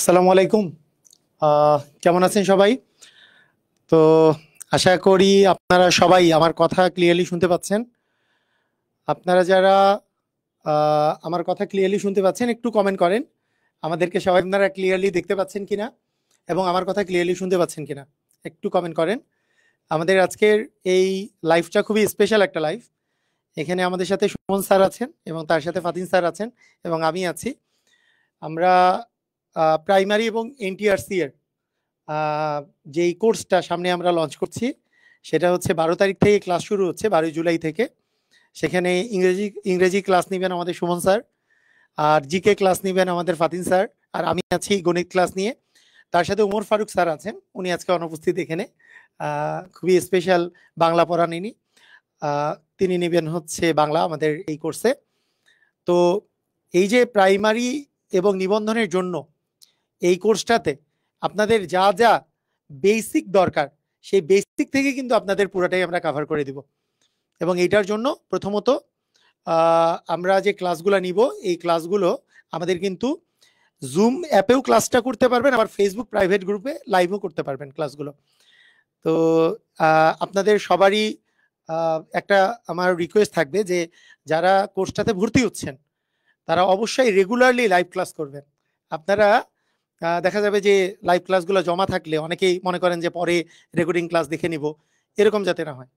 আসসালামু আলাইকুম। কেমন আছেন সবাই? তো আশা করি আপনারা সবাই আমার কথা ক্লিয়ারলি শুনতে পাচ্ছেন। আপনারা যারা আমার কথা ক্লিয়ারলি শুনতে পাচ্ছেন একটু কমেন্ট করেন। আমাদেরকে সবাই আপনারা ক্লিয়ারলি দেখতে পাচ্ছেন কিনা এবং আমার কথা ক্লিয়ারলি শুনতে পাচ্ছেন কিনা একটু কমেন্ট করেন। আমাদের আজকের এই লাইভটা খুবই স্পেশাল একটা লাইভ। এখানে আমাদের সাথে সুমন স্যার আছেন এবং তার সাথে ফাতিন স্যার আছেন এবং আমি আছি। আমরা প্রাইমারি এবং এনটিআরসি এর যেই কোর্সটা সামনে আমরা লঞ্চ করছি সেটা হচ্ছে 12 তারিখ থেকে ক্লাস শুরু হচ্ছে, 12 জুলাই থেকে। সেখানে ইংরেজি ক্লাস নেবেন আমাদের সুমন স্যার, আর জিকে ক্লাস নেবেন আমাদের ফাতিন স্যার, আর আমি আছি গণিত ক্লাস নিয়ে। তার সাথে উমর ফারুক স্যার আছেন, উনি আজকে অনুপস্থিত এখানে। খুবই স্পেশাল বাংলা পড়ান ইনি। তিনি নেবেন হচ্ছে বাংলা আমাদের এই কোর্সে। তো এই যে প্রাইমারি এবং নিবন্ধনের জন্য এই কোর্সটাতে আপনাদের যা যা বেসিক দরকার সেই বেসিক থেকে কিন্তু আপনাদের পুরোটাই আমরা কভার করে দিব। এবং এইটার জন্য প্রথমত আমরা যে ক্লাসগুলো নিব এই ক্লাসগুলো আমাদের কিন্তু জুম অ্যাপেও ক্লাসটা করতে পারবেন, আবার ফেসবুক প্রাইভেট গ্রুপে লাইভও করতে পারবেন ক্লাসগুলো। তো আপনাদের সবারই একটা আমার রিকোয়েস্ট থাকবে যে যারা কোর্সটাতে ভর্তি হচ্ছেন তারা অবশ্যই রেগুলারলি লাইভ ক্লাস করবেন। আপনারা দেখা যাবে যে লাইভ ক্লাসগুলো জমা থাকলে অনেকেই মনে করেন যে পরে রেকর্ডিং ক্লাস দেখে নিব, এরকম যাতে না হয়।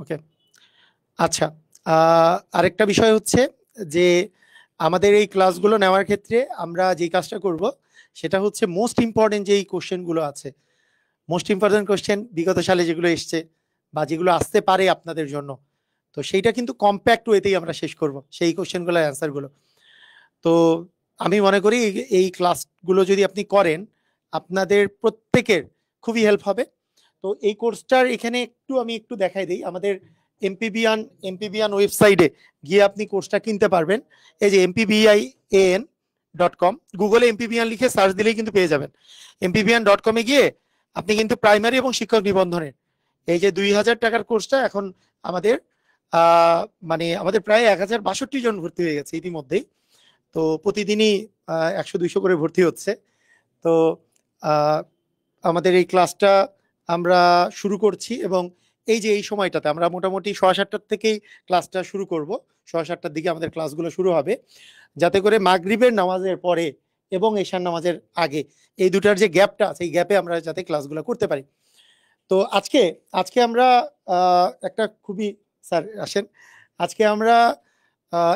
ওকে। আচ্ছা, আরেকটা বিষয় হচ্ছে যে আমাদের এই ক্লাসগুলো নেওয়ার ক্ষেত্রে আমরা যেই কাজটা করব সেটা হচ্ছে মোস্ট ইম্পর্টেন্ট যেই কোশ্চেনগুলো আছে, মোস্ট ইম্পর্টেন্ট কোশ্চেন বিগত সালে যেগুলো এসছে বা যেগুলো আসতে পারে আপনাদের জন্য, তো সেইটা কিন্তু কম্প্যাক্ট ওয়েতেই আমরা শেষ করব সেই কোশ্চেনগুলোর অ্যান্সারগুলো। তো আমি মনে করি এই ক্লাসগুলো যদি আপনি করেন আপনাদের প্রত্যেকের খুবই হেল্প হবে। তো এই কোর্সটার এখানে আমি একটু দেখাই দিই। আমাদের এমপিবিয়ান ওয়েবসাইটে গিয়ে আপনি কোর্সটা কিনতে পারবেন। এই যে mpbian.com, গুগলে এমপিবিয়ান লিখে সার্চ দিলেই কিন্তু পেয়ে যাবেন। mpbian.com এ গিয়ে আপনি কিন্তু প্রাইমারি এবং শিক্ষক নিবন্ধনের এই যে 2000 টাকার কোর্সটা এখন আমাদের মানে আমাদের প্রায় 1062 জন ভর্তি হয়ে গেছে ইতিমধ্যেই। তো প্রতিদিনই 100-200 করে ভর্তি হচ্ছে। তো আমাদের এই ক্লাসটা আমরা শুরু করছি এবং এই যে এই সময়টাতে আমরা মোটামুটি 7:30 থেকেই ক্লাসটা শুরু করব। 7:30 দিকে আমাদের ক্লাসগুলো শুরু হবে, যাতে করে মাগরিবের নামাজের পরে এবং এশার নামাজের আগে এই দুটার যে গ্যাপটা আছে এই গ্যাপে আমরা যাতে ক্লাসগুলো করতে পারি। তো আজকে আজকে আমরা একটা খুবই, স্যার আসেন, আজকে আমরা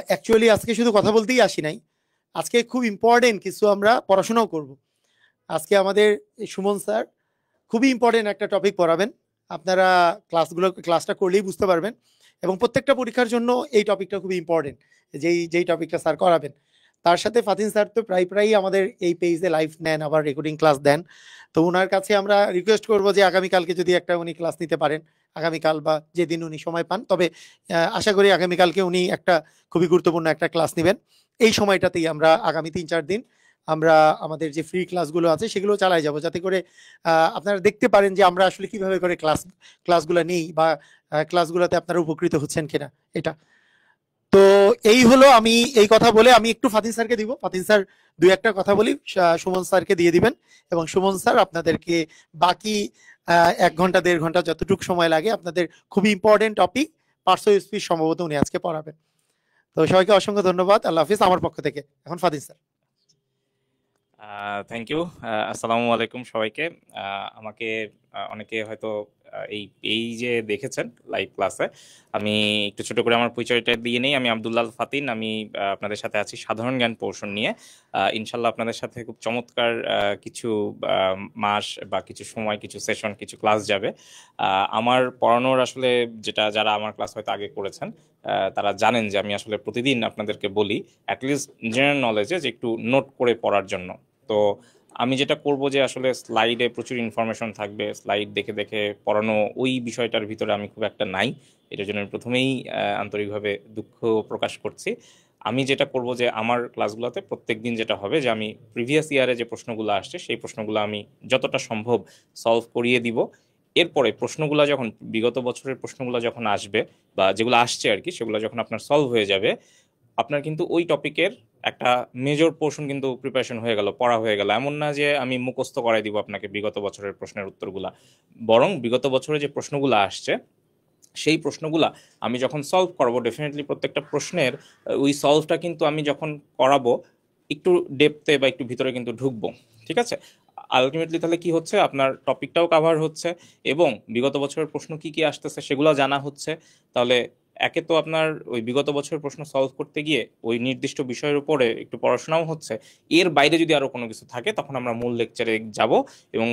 অ্যাকচুয়ালি আজকে শুধু কথা বলতেই আসি নাই, আজকে খুব ইম্পর্টেন্ট কিছু আমরা পড়াশোনাও করব। আজকে আমাদের সুমন স্যার খুবই ইম্পর্টেন্ট একটা টপিক পড়াবেন। আপনারা ক্লাসটা করলেই বুঝতে পারবেন এবং প্রত্যেকটা পরীক্ষার জন্য এই টপিকটা খুবই ইম্পর্টেন্ট, যেই টপিকটা স্যার করাবেন। তার সাথে ফাতিন স্যার তো প্রায়ই আমাদের এই পেজে লাইভ নেন, আবার রেকর্ডিং ক্লাস দেন। তো ওনার কাছে আমরা রিকোয়েস্ট করব যে আগামীকালকে যদি একটা উনি ক্লাস নিতে পারেন, আগামীকাল বা যেদিন উনি সময় পান, তবে আশা করি আগামীকালকে উনি একটা খুবই গুরুত্বপূর্ণ একটা ক্লাস নেবেন। এই সময়টাতেই আমরা আগামী 3-4 দিন আমরা আমাদের যে ফ্রি ক্লাসগুলো আছে সেগুলো চালাই যাব, যাতে করে আপনারা দেখতে পারেন যে আমরা আসলে কিভাবে করে ক্লাসগুলো নেই বা ক্লাসগুলোতে আপনারা উপকৃত হচ্ছেন কিনা এটা। তো এই হলো, আমি এই কথা বলে আমি একটু ফাতিন স্যারকে দিব, ফাতিন স্যার 2-1টা কথা বলি, সুমন স্যারকে দিয়ে দিবেন এবং সুমন স্যার আপনাদেরকে বাকি 1 ঘন্টা 1.5 ঘন্টা যতটুকু সময় লাগে আপনাদের খুবই ইম্পর্টেন্ট টপিক পার্শ্ব স্পিচ সম্ভবত উনি আজকে পড়াবেন। তো সবাইকে অসংখ্য ধন্যবাদ, আল্লাহ হাফিজ আমার পক্ষ থেকে। এখন ফাতিন স্যার। Thank you. আসসালামু আলাইকুম সবাইকে। আমাকে অনেকে হয়তো এই এই যে দেখেছেন লাইভ ক্লাসে, আমি একটু ছোট করে আমার পরিচয়টা দিয়ে নেই। আমি আব্দুল্লাহ ফাতিন, আমি আপনাদের সাথে আছি সাধারণ জ্ঞান পোর্শন নিয়ে। ইনশাল্লাহ আপনাদের সাথে খুব চমৎকার কিছু মাস বা কিছু সময়, কিছু সেশন, কিছু ক্লাস যাবে। আমার পড়ানোর আসলে যেটা, যারা আমার ক্লাস হয়তো আগে করেছেন তারা জানেন যে আমি আসলে প্রতিদিন আপনাদেরকে বলি অ্যাটলিস্ট জেনারেল নলেজে যে একটু নোট করে পড়ার জন্য। তো আমি যেটা করব যে আসলে স্লাইডে প্রচুর ইনফরমেশন থাকবে, স্লাইড দেখে দেখে পড়ানো ওই বিষয়টার ভিতরে আমি খুব একটা নাই। এটার জন্য আমি প্রথমেই আন্তরিকভাবে দুঃখ প্রকাশ করছি। আমি যেটা করব যে আমার ক্লাসগুলোতে প্রত্যেক দিন যেটা হবে যে আমি প্রিভিয়াস ইয়ারে যে প্রশ্নগুলো আসছে সেই প্রশ্নগুলো আমি যতটা সম্ভব সলভ করিয়ে দিব। এরপরে প্রশ্নগুলো যখন বিগত বছরের প্রশ্নগুলো যখন আসবে বা যেগুলো আসছে আর কি, সেগুলো যখন আপনার সলভ হয়ে যাবে, আপনার কিন্তু ওই টপিকের একটা মেজর পোর্শন কিন্তু প্রিপারেশন হয়ে গেল, পড়া হয়ে গেল। এমন না যে আমি মুখস্থ করাই দিব আপনাকে বিগত বছরের প্রশ্নের উত্তরগুলা, বরং বিগত বছরে যে প্রশ্নগুলো আসছে সেই প্রশ্নগুলা আমি যখন সলভ করাবো, ডেফিনেটলি প্রত্যেকটা প্রশ্নের ওই সলভটা কিন্তু আমি যখন করাবো একটু ডেপথে বা একটু ভিতরে কিন্তু ঢুকবো। ঠিক আছে, আলটিমেটলি তাহলে কি হচ্ছে, আপনার টপিকটাও কাভার হচ্ছে এবং বিগত বছরের প্রশ্ন কি কি আসতেছে সেগুলো জানা হচ্ছে। তাহলে একে তো আপনার ওই বিগত বছরের প্রশ্ন সলভ করতে গিয়ে ওই নির্দিষ্ট বিষয়ের উপরে একটু পড়াশোনাও হচ্ছে, এর বাইরে যদি আরো কোনো কিছু থাকে তখন আমরা মূল লেকচারে যাব এবং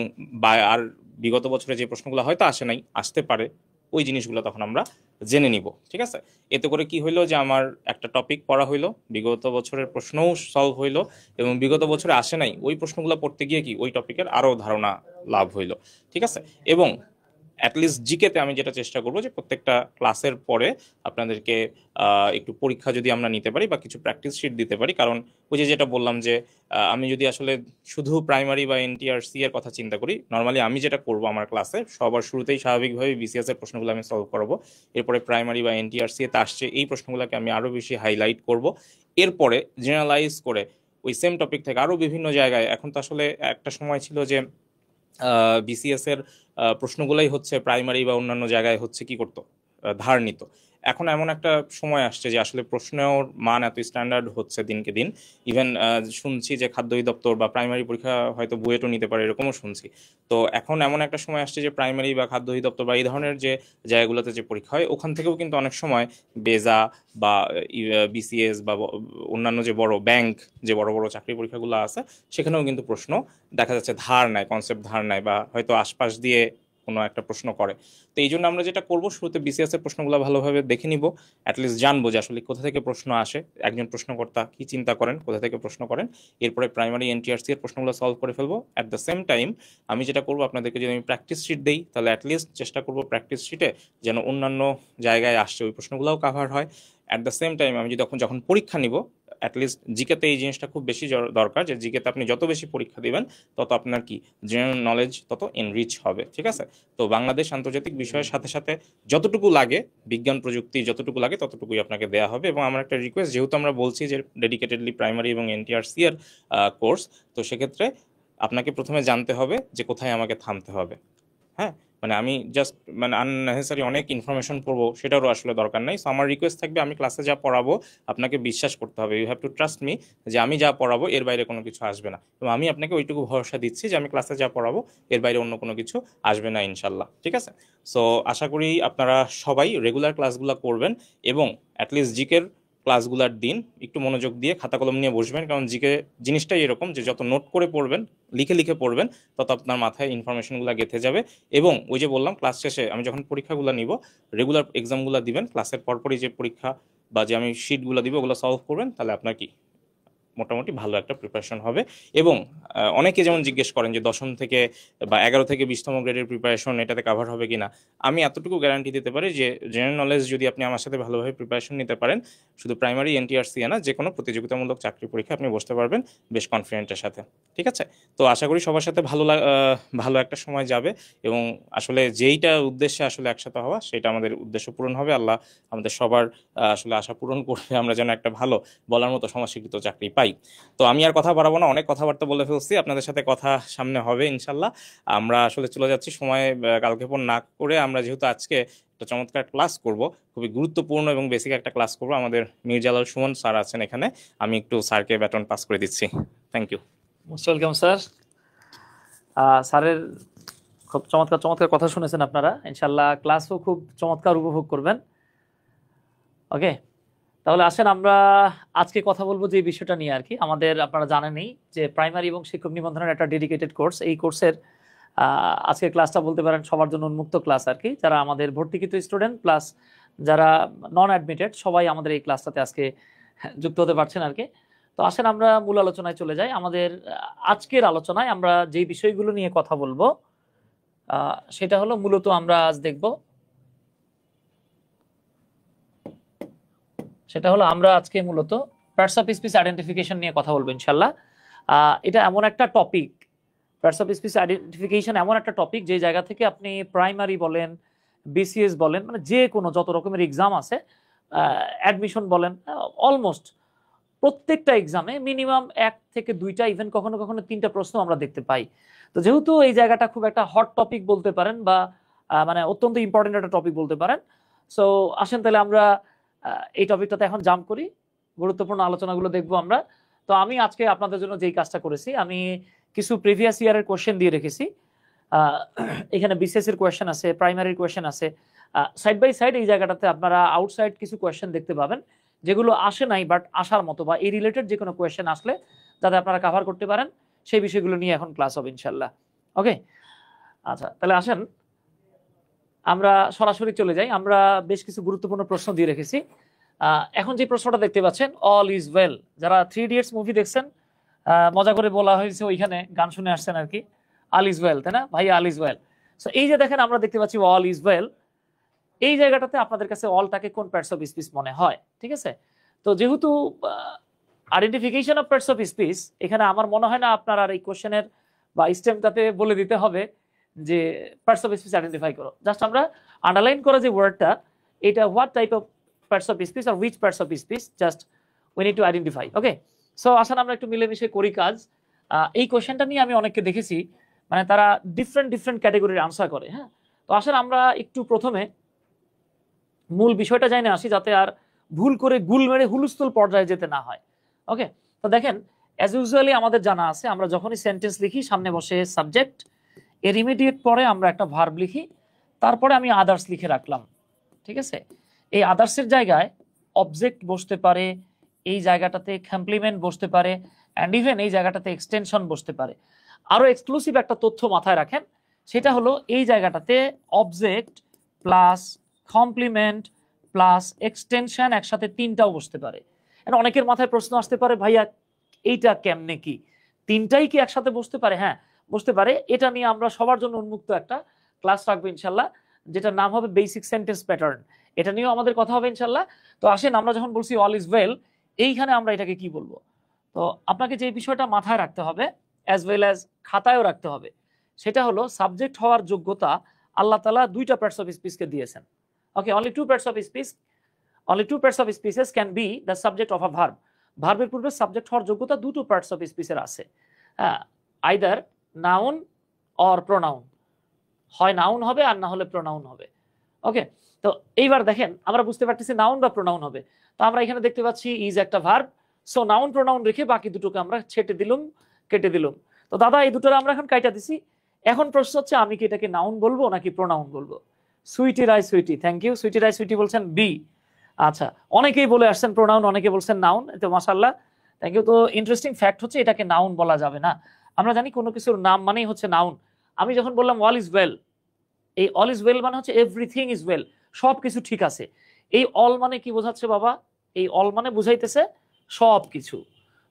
আর বিগত বছরে যে প্রশ্নগুলো হয়তো আসে নাই, আসতে পারে, ওই জিনিসগুলো তখন আমরা জেনে নিব। ঠিক আছে, এতে করে কি হইলো যে আমার একটা টপিক পড়া হইলো, বিগত বছরের প্রশ্নও সলভ হইলো এবং বিগত বছরে আসে নাই ওই প্রশ্নগুলো পড়তে গিয়ে কি ওই টপিকের আরো ধারণা লাভ হইলো। ঠিক আছে, এবং অ্যাটলিস্ট জিকেতে আমি যেটা চেষ্টা করবো যে প্রত্যেকটা ক্লাসের পরে আপনাদেরকে একটু পরীক্ষা যদি আমরা নিতে পারি বা কিছু প্র্যাকটিস শিট দিতে পারি। কারণ ওই যে যেটা বললাম যে আমি যদি আসলে শুধু প্রাইমারি বা এনটিআরসি এর কথা চিন্তা করি, নর্মালি আমি যেটা করব আমার ক্লাসে সবার শুরুতেই স্বাভাবিকভাবে বিসিএস এর প্রশ্নগুলো আমি সলভ করবো, এরপরে প্রাইমারি বা এনটিআরসি এতে আসছে এই প্রশ্নগুলোকে আমি আরো বেশি হাইলাইট করব, এরপরে জেনারেলাইজ করে ওই সেম টপিক থেকে আরো বিভিন্ন জায়গায়। এখন তো আসলে একটা সময় ছিল যে বিসিএস এর প্রশ্নগুলাই হচ্ছে প্রাইমারি বা অন্যান্য জায়গায় হচ্ছে কি করতো, ধার নিত। এখন এমন একটা সময় আসছে যে আসলে প্রশ্নের মান এত স্ট্যান্ডার্ড হচ্ছে দিনকে দিন, ইভেন শুনছি যে খাদ্য অধিদপ্তর বা প্রাইমারি পরীক্ষা হয়তো বুয়েটও নিতে পারে, এরকমও শুনছি। তো এখন এমন একটা সময় আসছে যে প্রাইমারি বা খাদ্য অধিদপ্তর বা এই ধরনের যে জায়গাগুলোতে যে পরীক্ষা হয় ওখান থেকেও কিন্তু অনেক সময় বেজা বা বিসিএস বা অন্যান্য যে বড় ব্যাংক, যে বড় বড় চাকরি পরীক্ষাগুলো আছে সেখানেও কিন্তু প্রশ্ন দেখা যাচ্ছে ধার নেয়, কনসেপ্ট ধার নেয় বা হয়তো আশপাশ দিয়ে কোনো একটা প্রশ্ন করে। তো এই জন্য আমরা যেটা করব, শুরুতে বিসিএস এর প্রশ্নগুলো ভালোভাবে দেখে নিব, অ্যাটলিস্ট জানবো যে আসলে কোথা থেকে প্রশ্ন আসে, একজন প্রশ্নকর্তা কি চিন্তা করেন, কোথা থেকে প্রশ্ন করেন। এরপরে প্রাইমারি এনটিআরসি এর প্রশ্নগুলো সলভ করে ফেলবো। অ্যাট দ্য সেম টাইম আমি যেটা করবো, আপনাদেরকে যদি আমি প্র্যাকটিস শিট দেই তাহলে অ্যাটলিস্ট চেষ্টা করবো প্র্যাকটিস শিটে যেন অন্যান্য জায়গায় আসছে ওই প্রশ্নগুলোও কাভার হয়। অ্যাট দ্য সেম টাইম আমি যদি যখন পরীক্ষা নিব, অ্যাটলিস্ট জিকেতে এই জিনিসটা খুব বেশি দরকার যে জিকেতে আপনি যত বেশি পরীক্ষা দিবেন তত আপনার কি জেনারেল নলেজ তত এনরিচ হবে। ঠিক আছে, তো বাংলাদেশ আন্তর্জাতিক বিষয়ের সাথে সাথে যতটুকু লাগে, বিজ্ঞান প্রযুক্তি যতটুকু লাগে ততটুকুই আপনাকে দেয়া হবে। এবং আমার একটা রিকোয়েস্ট, যেহেতু আমরা বলছি যে ডেডিকেটেডলি প্রাইমারি এবং এনটিআরসি এর কোর্স, তো সেক্ষেত্রে আপনাকে প্রথমে জানতে হবে যে কোথায় আমাকে থামতে হবে। হ্যাঁ, মানে আমি জাস্ট মানে আননেসেসারি অনেক ইনফরমেশন পড়বো সেটারও আসলে দরকার নাই। সো আমার রিকোয়েস্ট থাকবে, আমি ক্লাসে যা পড়াবো আপনাকে বিশ্বাস করতে হবে, you have to trust me, যে আমি যা পড়াবো এর বাইরে কোনো কিছু আসবে না। এবং আমি আপনাকে ওইটুকু ভরসা দিচ্ছি যে আমি ক্লাসে যা পড়াবো এর বাইরে অন্য কোনো কিছু আসবে না ইনশাল্লাহ। ঠিক আছে, সো আশা করি আপনারা সবাই রেগুলার ক্লাসগুলো করবেন এবং অ্যাটলিস্ট জিকের ক্লাসগুলোর দিন একটু মনোযোগ দিয়ে খাতা কলম নিয়ে বসবেন। কারণ জিকে জিনিসটাই এরকম যে যত নোট করে পড়বেন, লিখে লিখে পড়বেন, তত আপনার মাথায় ইনফরমেশনগুলো গেঁথে যাবে। এবং ওই যে বললাম ক্লাস শেষে আমি যখন পরীক্ষাগুলো নিব, রেগুলার এক্সামগুলো দিবেন, ক্লাসের পরপরই যে পরীক্ষা বা যে আমি শিটগুলো দিব ওগুলো সলভ করবেন, তাহলে আপনার কি মোটামুটি ভালো একটা প্রিপারেশন হবে। এবং অনেকে যেমন জিজ্ঞেস করেন যে 10ম থেকে বা 11 থেকে 20তম গ্রেডের প্রিপারেশন এটাতে কাভার হবে কিনা, আমি এতটুকু গ্যারান্টি দিতে পারি যে জেনারেল নলেজ যদি আপনি আমার সাথে ভালোভাবে প্রিপারেশন নিতে পারেন, শুধু প্রাইমারি এনটিআরসি না, যে কোনো প্রতিযোগিতামূলক চাকরি পরীক্ষা আপনি বসতে পারবেন বেশ কনফিডেন্টের সাথে। ঠিক আছে, তো আশা করি সবার সাথে ভালো একটা সময় যাবে এবং আসলে যেইটা উদ্দেশ্যে আসলে একসাথে হওয়া সেটা আমাদের উদ্দেশ্য পূরণ হবে। আল্লাহ আমাদের সবার আসলে আশা পূরণ করবে, আমরা যেন একটা ভালো বলার মতো সমাজস্বীকৃত চাকরি পাই। তো আমি আর কথা বাড়াবো না, অনেক কথাবার্তা বলে ফেলছি, আপনাদের সাথে কথা সামনে হবে ইনশাল্লাহ। আমরা আসলে চলে যাচ্ছি, সময় কালক্ষেপণ না করে। আমরা যেহেতু আজকে একটা চমৎকার ক্লাস করব, খুবই গুরুত্বপূর্ণ এবং বেসিক একটা ক্লাস করব, আমাদের মির্জালাল সুমন স্যার আছেন এখানে, আমি একটু স্যারকে ব্যাটন পাস করে দিচ্ছি। Thank you. Most welcome sir. স্যারের খুব চমৎকার চমৎকার কথা শুনেছেন আপনারা, ইনশাল্লাহ ক্লাসও খুব চমৎকার উপভোগ করবেন। ওকে, তাহলে আসেন আমরা আজকে কথা বলবো যে বিষয়টা নিয়ে আর কি। আমাদের আপনারা জানেনই যে প্রাইমারি এবং শিক্ষক নিবন্ধনের একটা ডেডিকেটেড কোর্স, এই কোর্সের আজকের ক্লাসটা বলতে পারেন সবার জন্য উন্মুক্ত ক্লাস আর কি। যারা আমাদের ভর্তিকৃত স্টুডেন্ট প্লাস যারা নন অ্যাডমিটেড সবাই আমাদের এই ক্লাসটাতে আজকে যুক্ত হতে পারছেন আর কি। তো আসেন আমরা মূল আলোচনায় চলে যাই। আমাদের আজকের আলোচনায় আমরা যে বিষয়গুলো নিয়ে কথা বলবো সেটা হলো মূলত আমরা আজ দেখব, সেটা হলো আমরা আজকে মূলত পার্টস অফ স্পিচ আইডেন্টিফিকেশন নিয়ে কথা বলবো ইনশাল্লাহ। এটা এমন একটা topic, parts of speech identification এমন একটা টপিক যে জায়গা থেকে আপনি প্রাইমারি বলেন, বিসিএস বলেন, মানে যে কোনো যত রকমের এক্সাম আছে, অ্যাডমিশন বলেন, অলমোস্ট প্রত্যেকটা এক্সামে মিনিমাম 1 থেকে 2টা, ইভেন কখনো কখনো 3টা প্রশ্ন আমরা দেখতে পাই। তো যেহেতু এই জায়গাটা খুব একটা হট টপিক বলতে পারেন, বা মানে অত্যন্ত ইম্পর্টেন্ট একটা টপিক বলতে পারেন, সো আসেন তাহলে আমরা এই টপিকটাতে এখন জাম্প করি, গুরুত্বপূর্ণ আলোচনাগুলো দেখবো আমরা। তো আমি আজকে আপনাদের জন্য যেই কাজটা করেছি, আমি কিছু প্রিভিয়াস ইয়ারের কোয়েশ্চেন দিয়ে রেখেছি। এখানে বিসিএস এর কোয়েশ্চেন আছে, প্রাইমারির কোয়েশ্চেন আছে, সাইড বাই সাইড এই জায়গাটাতে আপনারা আউটসাইড কিছু কোয়েশ্চেন দেখতে পাবেন যেগুলো আসে নাই বাট আসার মতো, বা এই রিলেটেড যে কোনো কোয়েশ্চেন আসলে যাতে আপনারা কভার করতে পারেন সেই বিষয়গুলো নিয়ে এখন ক্লাস হবে ইনশাল্লাহ। ওকে, আচ্ছা তাহলে আসেন আমরা সরাসরি চলে যাই। আমরা বেশ কিছু গুরুত্বপূর্ণ প্রশ্ন দিয়ে রেখেছি। এখন যে প্রশ্নটা দেখতে পাচ্ছেন, অল ইজ ওয়েল। যারা 3 ইডিয়টস মুভি দেখছেন, মজা করে বলা হয়েছে ওইখানে, গান শুনে আসছেন আর কি, অল ইজ ওয়েল, তাই না ভাই? All is well. সো এই যে দেখেন আমরা দেখতে পাচ্ছি অল ইজ ওয়েল, এই জায়গাটাতে আপনাদের কাছে অলটাকে কোন পার্টস অফ স্পিচ মনে হয়? ঠিক আছে, তো যেহেতু identification of parts of speech, এখানে আমার মনে হয় না আপনার আর এই কোশ্চেনের বা স্টেমটাতে বলে দিতে হবে যে পার্টস অফ স্পিচ আইডেন্টিফাই করো। জাস্ট আমরা আন্ডারলাইন করা যে ওয়ার্ডটা, এটা what type of parts of speech আর which parts of speech, just we need to identify. Okay, so আসলে আমরা একটু মিলেমিশে করি কাজ। এই কোশ্চেনটা নিয়ে আমি অনেককে দেখেছি, মানে তারা ডিফারেন্ট ক্যাটাগরির আনসার করে। হ্যাঁ, তো আসলে আমরা একটু প্রথমে মূল বিষয়টা জানি আসি, যাতে আর ভুল করে গুল মেরে হুলস্থুল পর্যায়ে যেতে না হয়। ওকে, তো দেখেন অ্যাজ ইউজুয়ালি আমাদের জানা আছে, আমরা যখনই সেন্টেন্স লিখি সামনে বসে সাবজেক্ট, এর ইমিডিয়েট পরে আমরা একটা ভার্ব লিখি, তারপরে আমি আদার্স লিখে রাখলাম। ঠিক আছে, এই আদার্সের জায়গায় অবজেক্ট বসতে পারে, এই জায়গাটাতে কমপ্লিমেন্ট বসতে পারে, অ্যান্ড ইভেন এই জায়গাটাতে এক্সটেনশন বসতে পারে। আরো এক্সক্লুসিভ একটা তথ্য মাথায় রাখেন, সেটা হলো এই জায়গাটাতে object plus complement plus extension একসাথে 3টাও বসতে পারে। অনেকের মাথায় প্রশ্ন আসতে পারে, ভাইয়া এইটা কেমনে কি 3টাই কি একসাথে বসতে পারে? হ্যাঁ, বসতে পারে। এটা নিয়ে আমরা সবার জন্য উন্মুক্ত একটা ক্লাস রাখবো ইনশাল্লাহ, যেটার নাম হবে বেসিক সেন্টেন্স প্যাটার্ন। এটা নিয়েও আমাদের কথা হবে ইনশাল্লাহ। তো আসেন আমরা যখন বলছি অল ইজ ওয়েল, এইখানে আমরা এটাকে কি বলবো? তো আপনাকে যে বিষয়টা মাথায় রাখতে হবে অ্যাজ ওয়েল অ্যাজ খাতায়ও রাখতে হবে, সেটা হলো সাবজেক্ট হওয়ার যোগ্যতা আল্লাহ তাআলা 2টা পার্টস অফ স্পিচকে দিয়েছেন। ওকে, only 2 parts of speeches can be the subject of a verb. ভার্বের পূর্বে সাবজেক্ট হওয়ার যোগ্যতা 2টো পার্টস অফ স্পিচের আছে, আইদার নাউন অর প্রোনাউন। হয় নাউন হবে আর না হলে প্রোনাউন হবে। ওকে, তো এইবার দেখেন আমরা বুঝতে পারতেছি নাউন বা প্রোনাউন হবে। তো আমরা এখানে দেখতে পাচ্ছি ইজ একটা ভার্ব, সো নাউন প্রোনাউন রেখে বাকি দুটোকে আমরা কেটে দিলাম। তো দাদা এই দুটোর আমরা এখন কাইটা দিছি। এখন প্রশ্ন হচ্ছে আমি কি এটাকে নাউন বলবো নাকি প্রোনাউন বলবো? সুইটি রাই সুইটি, থ্যাংক ইউ। সুইটি রাই সুইটি বলছেন বি। আচ্ছা, অনেকেই বলে আসছেন প্রোনাউন, অনেকে বলছেন নাউন, তো মাশাআল্লাহ, থ্যাংক ইউ। তো ইন্টারেস্টিং ফ্যাক্ট হচ্ছে এটাকে নাউন বলা যাবে না। আমরা জানি কোনো কিছুর নাম মানেই হচ্ছে নাউন। আমি যখন বললাম অল ইজ ওয়েল, এই অল ইজ ওয়েল মানে হচ্ছে এভরিথিং ইজ ওয়েল, সব কিছু ঠিক আছে। এই অল মানে কি বোঝাচ্ছে বাবা? এই অল মানে বুঝাইতেছে সব কিছু।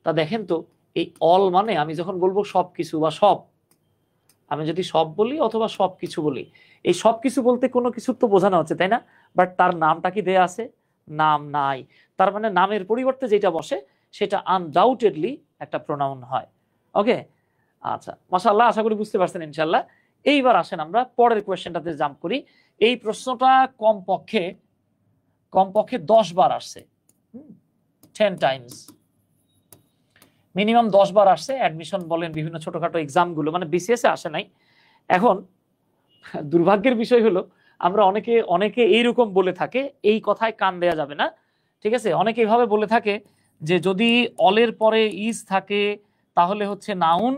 তা দেখেন তো, এই অল মানে আমি যখন বলবো সব কিছু বা সব, আমি যদি সব বলি অথবা সব কিছু বলি, এই সব কিছু বলতে কোনো কিছু তো বোঝানো হচ্ছে, তাই না? বাট তার নামটা কি দেয়া আছে? নাম নাই। তার মানে নামের পরিবর্তে যেটা বসে সেটা আনডাউটেডলি একটা প্রোনাউন হয়। ওকে, আচ্ছা মাশাআল্লাহ, আশা করি বুঝতে পারছেন ইনশাআল্লাহ। এইবার আসেন আমরা পরের কোয়েশ্চেনটাতে জাম্প করি। এই প্রশ্নটা কমপক্ষে 10 বার আসছে, 10 টাইমস, মিনিমাম 10 বার আসছে। অ্যাডমিশন বলেন, বিভিন্ন ছোটখাটো এক্সামগুলো, মানে বিসিএস এ আসে নাই। এখন দুর্ভাগ্যের বিষয় হলো আমরা অনেকে এইরকম বলে থাকে, এই কথায় কান দেয়া যাবে না। ঠিক আছে, অনেকে এইভাবে বলে থাকে যে যদি অলের পরে ইজ থাকে তাহলে হচ্ছে নাউন,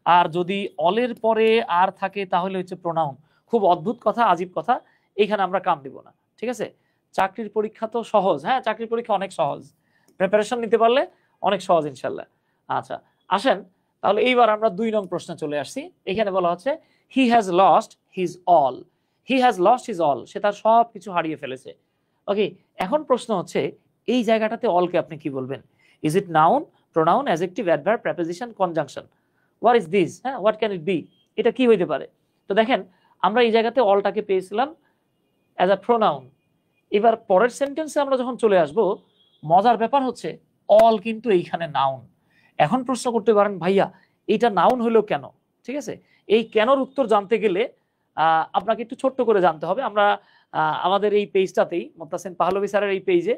আর যদি অলের পরে আর থাকে তাহলে হচ্ছে প্রোনাউন। খুব অদ্ভুত কথা, আজীব কথা, এইখানে আমরা কান দিব না। ঠিক আছে, চাকরির পরীক্ষা তো সহজ, হ্যাঁ চাকরির পরীক্ষা অনেক সহজ, প্রিপারেশন নিতে পারলে অনেক সহজ ইনশাল্লাহ। আচ্ছা আসেন তাহলে এইবার আমরা 2 নং প্রশ্নে চলে আসছি। এখানে বলা হচ্ছে he has lost his all. He has lost his all, সে তার সব কিছু হারিয়ে ফেলেছে। ওকে, এখন প্রশ্ন হচ্ছে এই জায়গাটাতে অলকে আপনি কি বলবেন? Is it noun, pronoun, adjective, adverb, preposition, conjunction? What is this? হ্যাঁ, হোয়াট ক্যান ইট বি? এটা কি হইতে পারে? তো দেখেন আমরা এই জায়গাতে অলটাকে পেয়েছিলাম অ্যাজ আ প্রোনাউন। এবার পরের সেন্টেন্সে আমরা যখন চলে আসব, মজার ব্যাপার হচ্ছে অল কিন্তু এইখানে নাউন। এখন প্রশ্ন করতে পারেন, ভাইয়া এইটা নাউন হলো কেন? ঠিক আছে, এই কেনর উত্তর জানতে গেলে আপনাকে একটু ছোট্ট করে জানতে হবে। আমরা আমাদের এই পেজটাতেই, মুত্তাসিম পাহলভী স্যারের এই পেজে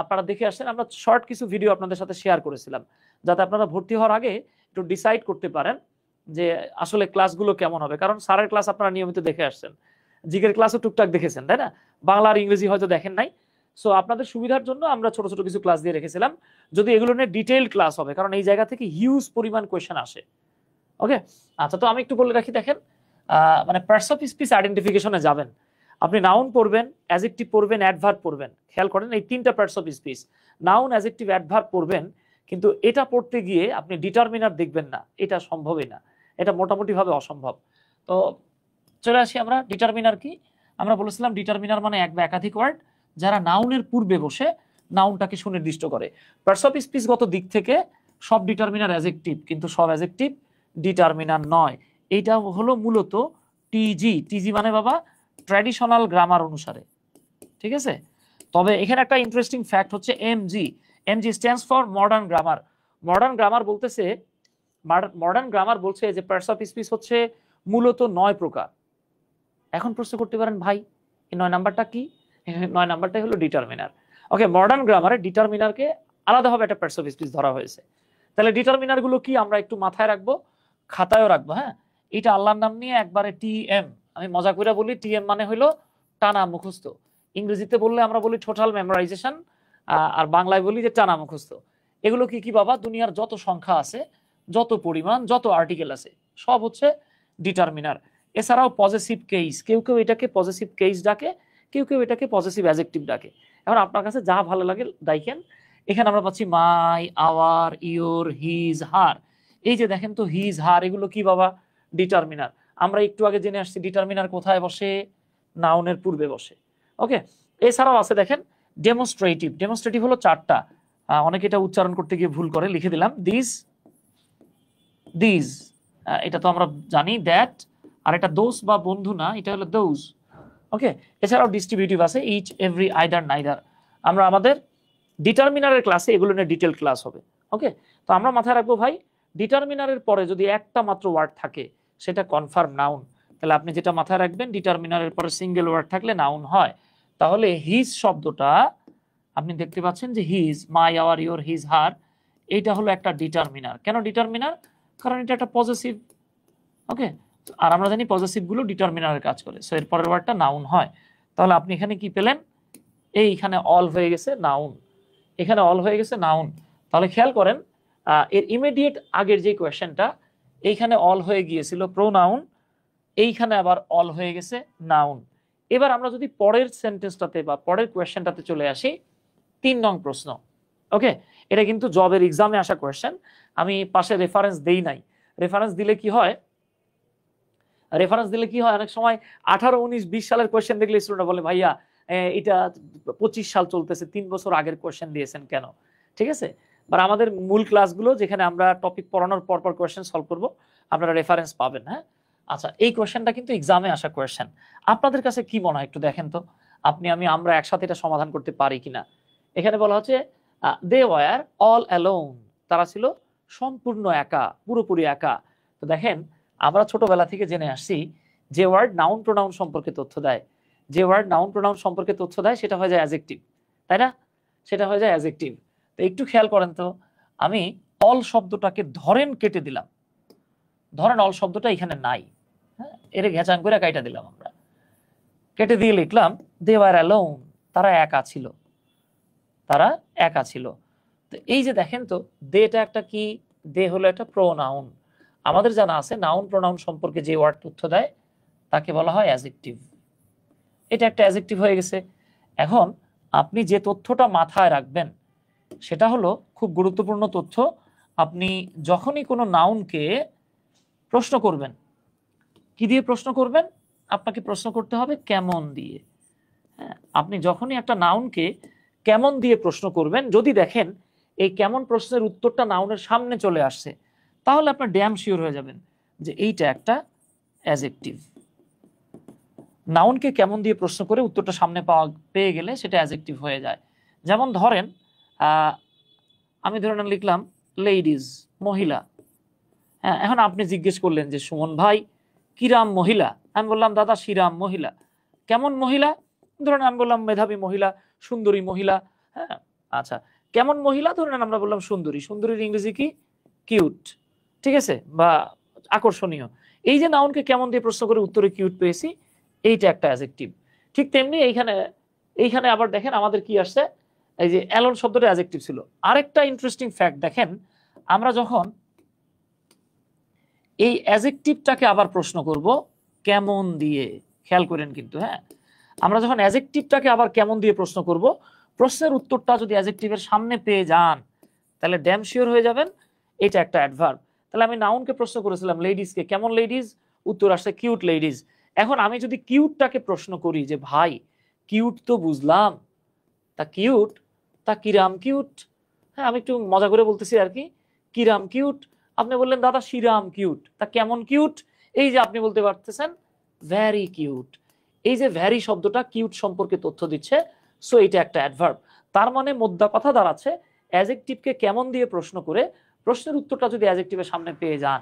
আপনারা দেখে আসছেন, আমরা শর্ট কিছু ভিডিও আপনাদের সাথে শেয়ার করেছিলাম, যাতে আপনারা ভর্তি হওয়ার আগে একটু ডিসাইড করতে পারেন যে আসলে ক্লাসগুলো কেমন হবে। কারণ স্যারের ক্লাস আপনারা নিয়মিত দেখে আসছেন, জিকের ক্লাসও টুকটাক দেখেছেন, তাই না? বাংলা আর ইংরেজি হয়তো দেখেন নাই। সো আপনাদের সুবিধার জন্য আমরা ছোট ছোট কিছু ক্লাস দিয়ে রেখেছিলাম, যদি এগুলো নিয়ে ডিটেইলড ক্লাস হবে, কারণ এই জায়গা থেকে হিউজ পরিমাণ কোয়েশ্চেন আসে। ওকে, আচ্ছা, তো আমি একটু বলে রাখি, দেখেন মানে পার্টস অফ স্পিচ আইডেন্টিফিকেশনে যাবেন, আপনি নাউন পড়বেন, অ্যাডজেক্টিভ পড়বেন, অ্যাডভার্ব পড়বেন। খেয়াল করেন এই তিনটা parts of speech, noun, adjective, adverb পড়বেন, কিন্তু এটা পড়তে গিয়ে আপনি ডিটারমিনার দেখবেন না, এটা সম্ভবই না, এটা মোটামুটি ভাবে অসম্ভব। তো চলে আসি আমরা, ডিটারমিনার কি? আমরা বলেছিলাম ডিটারমিনার মানে এক বা একাধিক ওয়ার্ড যারা নাউনের পূর্বে বসে নাউনটাকে সুনির্দিষ্ট করে। পার্টস অফ স্পিচগত দিক থেকে সব ডিটারমিনার অ্যাডজেক্টিভ, কিন্তু সব অ্যাডজেক্টিভ ডিটারমিনার নয়। এইটা হলো মূলত টিজি। টিজি মানে বাবা ট্র্যাডিশনাল গ্রামার অনুসারে, ঠিক আছে? তবে এখানে একটা ইন্টারেস্টিং ফ্যাক্ট হচ্ছে MG. MG stands for modern grammar. Modern grammar বলছে যে পার্টস অফ স্পিচ হচ্ছে মূলত 9 প্রকার। এখন প্রশ্ন করতে পারেন, ভাই এই 9 নাম্বারটা কি? 9 নাম্বারটাই হলো ডিটারমিনার। ওকে, মডার্ন গ্রামারে ডিটারমিনারকে আলাদাভাবে একটা পার্টস অফ স্পিচ ধরা হয়েছে। তাহলে ডিটারমিনার গুলো কি আমরা একটু মাথায় রাখবো, খাতায়ও রাখবো। হ্যাঁ, এটা আল্লাহর নাম নিয়ে একবারে টিএম, আমি মজা করে বলি টিএম মানে হলো টানা মুখস্থ। ইংরেজিতে বললে আমরা বলি টোটাল মেমোরাইজেশন, আর বাংলায় বলি যে টানা মুখস্থ। এগুলো কি কি বাবা? দুনিয়ার যত সংখ্যা আছে, যত পরিমাণ, যত আর্টিকেল আছে, সব হচ্ছে ডিটারমিনার। এছাড়াও পজেসিভ কেস, কেউ কেউ এটাকে পজেসিভ কেস ডাকে, কেউ কেউ এটাকে পজেসিভ অ্যাডজেক্টিভ ডাকে। এখন আপনার কাছে যা ভালো লাগে দেখেন, এখানে আমরা পাচ্ছি মাই, আওয়ার, ইওর, হিজ, হার। এই যে দেখেন তো হিজ, হার, এগুলো কি বাবা? ডিটারমিনার। আমরা একটু আগে জেনে আসছি ডিটারমিনার কোথায় বসে? নাউনের পূর্বে বসে। ওকে, এছাড়াও আছে দেখেন ডেমনস্ট্রেটিভ। ডেমনস্ট্রেটিভ হলো 4টা, অনেকে এটা উচ্চারণ করতে গিয়ে ভুল করে, লিখে দিলাম দিস, এটা তো আমরা জানি, দ্যাট, আর এটা দোজ বা বন্ধু না, এটা হলো দোজ। ওকে, এছাড়াও ডিস্ট্রিবিউটিভ আছে ইচ, এভরি, আইদার, নাইদার। আমরা আমাদের ডিটারমিনারের ক্লাসে এগুলো নিয়ে ডিটেল ক্লাস হবে। ওকে, তো আমরা মাথায় রাখবো ভাই, ডিটারমিনারের পরে যদি একটা মাত্র ওয়ার্ড থাকে সেটা কনফার্ম নাউন। তাহলে আপনি যেটা মাথায় রাখবেন, ডিটারমিনারের পরে সিঙ্গেল ওয়ার্ড থাকলে নাউন হয়। তাহলে হিজ শব্দটা আপনি দেখতে পাচ্ছেন যে his, my, our, your, his, her, এইটা হলো একটা ডিটারমিনার। কেন ডিটারমিনার? কারণ এটা একটা পজেসিভ। ওকে, আর আমরা জানি পজেসিভ গুলো ডিটারমিনারের কাজ করে, সো এর পরের ওয়ার্ডটা নাউন হয়। তাহলে আপনি এখানে কি পেলেন? এইখানে অল হয়ে গেছে নাউন, এখানে অল হয়ে গেছে নাউন। তাহলে খেয়াল করেন এর ইমিডিয়েট আগের যে কোয়েশ্চেনটা, এইখানে অল হয়ে গিয়েছিল প্রোনাউন, এইখানে আবার অল হয়ে গেছে নাউন। এবার আমরা যদি পরের সেন্টেন্সটাতে বা পরের কোয়েশ্চেনটাতে চলে আসি, 3 নং প্রশ্ন। ওকে, এটা কিন্তু জবের এক্সামে আসা কোয়েশ্চেন, আমি পাশে রেফারেন্স দেই নাই। রেফারেন্স দিলে কি হয়, অনেক সময় 18, 19, 20 সালের কোয়েশ্চেন দেখলে স্টুডেন্টরা বলে ভাইয়া এটা 25 সাল চলতেছে, 3 বছর আগের কোয়েশ্চেন দিয়েছেন কেন? ঠিক আছে, বা আমাদের মূল ক্লাসগুলো যেখানে আমরা টপিক পড়ানোর পর পর কোয়েশ্চেন সলভ করব, আপনারা রেফারেন্স পাবেন। হ্যাঁ, আচ্ছা, এই কোয়েশ্চেনটা কিন্তু এক্সামে আসা কোয়েশ্চেন। আপনাদের কাছে কি মনে হয় একটু দেখেন তো, আমরা একসাথে এটা সমাধান করতে পারি কিনা। এখানে বলা হচ্ছে দে ওয়ার অল অ্যালোন, তারা ছিল সম্পূর্ণ একা, পুরোপুরি একা। তো দেখেন, আমরা ছোটবেলা থেকে জেনে আসছি যে ওয়ার্ড নাউন প্রোনাউন সম্পর্কে তথ্য দেয়, সেটা হয়ে যায় অ্যাডজেক্টিভ, তাই না? সেটা হয়ে যায় অ্যাডজেক্টিভ। তো একটু খেয়াল করেন তো, আমি অল শব্দটাকে ধরেন কেটে দিলাম, ধরেন অল শব্দটা এখানে নাই, হ্যাঁ, এর ঘেঁচাং করে কাইটা দিলাম, আমরা কেটে দিয়ে লিখলাম দে ওয়ার অ্যালোন, তারা একা ছিল। তো এই যে দেখেন তো, দেটা একটা কি? দে হলো একটা প্রোনাউন। আমাদের জানা আছে নাউন প্রোনাউন সম্পর্কে যে ওয়ার্ড তথ্য দেয় তাকে বলা হয় অ্যাডজেক্টিভ। এটা একটা অ্যাডজেক্টিভ হয়ে গেছে। এখন আপনি যে তথ্যটা মাথায় রাখবেন সেটা হলো খুব গুরুত্বপূর্ণ তথ্য। আপনি যখনই কোনো নাউনকে প্রশ্ন করবেন, কি দিয়ে প্রশ্ন করবেন? আপনাকে প্রশ্ন করতে হবে কেমন দিয়ে। হ্যাঁ, আপনি যখনই একটা নাউনকে কেমন দিয়ে প্রশ্ন করবেন, যদি দেখেন এই কেমন প্রশ্নের উত্তরটা নাউনের সামনে চলে আসছে, তাহলে আপনার ড্যাম শিওর হয়ে যাবেন যে এইটা একটা অ্যাডজেক্টিভ। নাউনকে কেমন দিয়ে প্রশ্ন করে উত্তরটা সামনে পেয়ে গেলে সেটা অ্যাডজেক্টিভ হয়ে যায়। যেমন ধরেন আমি ধরে লিখলাম লেডিজ, মহিলা। হ্যাঁ, এখন আপনি জিজ্ঞেস করলেন যে সুমন ভাই কিরাম মহিলা? আমি বললাম দাদা শ্রীরাম মহিলা। কেমন মহিলা? ধরেন আমি বললাম মেধাবী মহিলা, সুন্দরী মহিলা। হ্যাঁ, আচ্ছা, কেমন মহিলা? ধরে নেন আমরা বললাম সুন্দরী। সুন্দরীর ইংরেজি কি? কিউট। ঠিক আছে, বা আকর্ষণীয়। এই যে নাউনকে কেমন দিয়ে প্রশ্ন করে উত্তরে কিউট পেয়েছি, এইটা একটা অ্যাডজেক্টিভ। ঠিক তেমনি এইখানে আবার দেখেন আমাদের কি আসছে, এই যে অ্যালোন শব্দটা অ্যাডজেক্টিভ ছিল। আরেকটা ইন্টারেস্টিং ফ্যাক্ট দেখেন, আমরা যখন এই অ্যাডজেক্টিভটাকে আবার প্রশ্ন করব কেমন দিয়ে, খেয়াল করেন কিন্তু, হ্যাঁ, আমরা যখন অ্যাডজেক্টিভটাকে আবার কেমন দিয়ে প্রশ্ন করব, প্রশ্নের উত্তরটা যদি অ্যাডজেক্টিভের সামনে পেয়ে যান তাহলে ড্যাম শিওর হয়ে যাবেন এটা একটা অ্যাডভার্ব। তাহলে আমি নাউনকে প্রশ্ন করেছিলাম লেডিজকে, কেমন লেডিজ? উত্তর আসছে কিউট লেডিজ। এখন আমি যদি কিউটটাকে প্রশ্ন করি যে ভাই কিউট তো বুঝলাম, তা কিউট, তা কিরাম কিউট? হ্যাঁ, আমি একটু মজা করে বলতেছি আর কি, কিরাম কিউট। আপনি বললেন দাদা শ্রীরাম কিউট, তা কেমন কিউট? এই যে আপনি বলতে পারতেছেন ভ্যারি কিউট। এই যে ভ্যারি শব্দটা কিউট সম্পর্কে তথ্য দিচ্ছে, সো এটা একটা অ্যাডভার্ব। তার মানে মোদ্দা কথা দাঁড়াচ্ছে অ্যাডজেক্টিভকে কেমন দিয়ে প্রশ্ন করে প্রশ্নের উত্তরটা যদি অ্যাডজেক্টিভের সামনে পেয়ে যান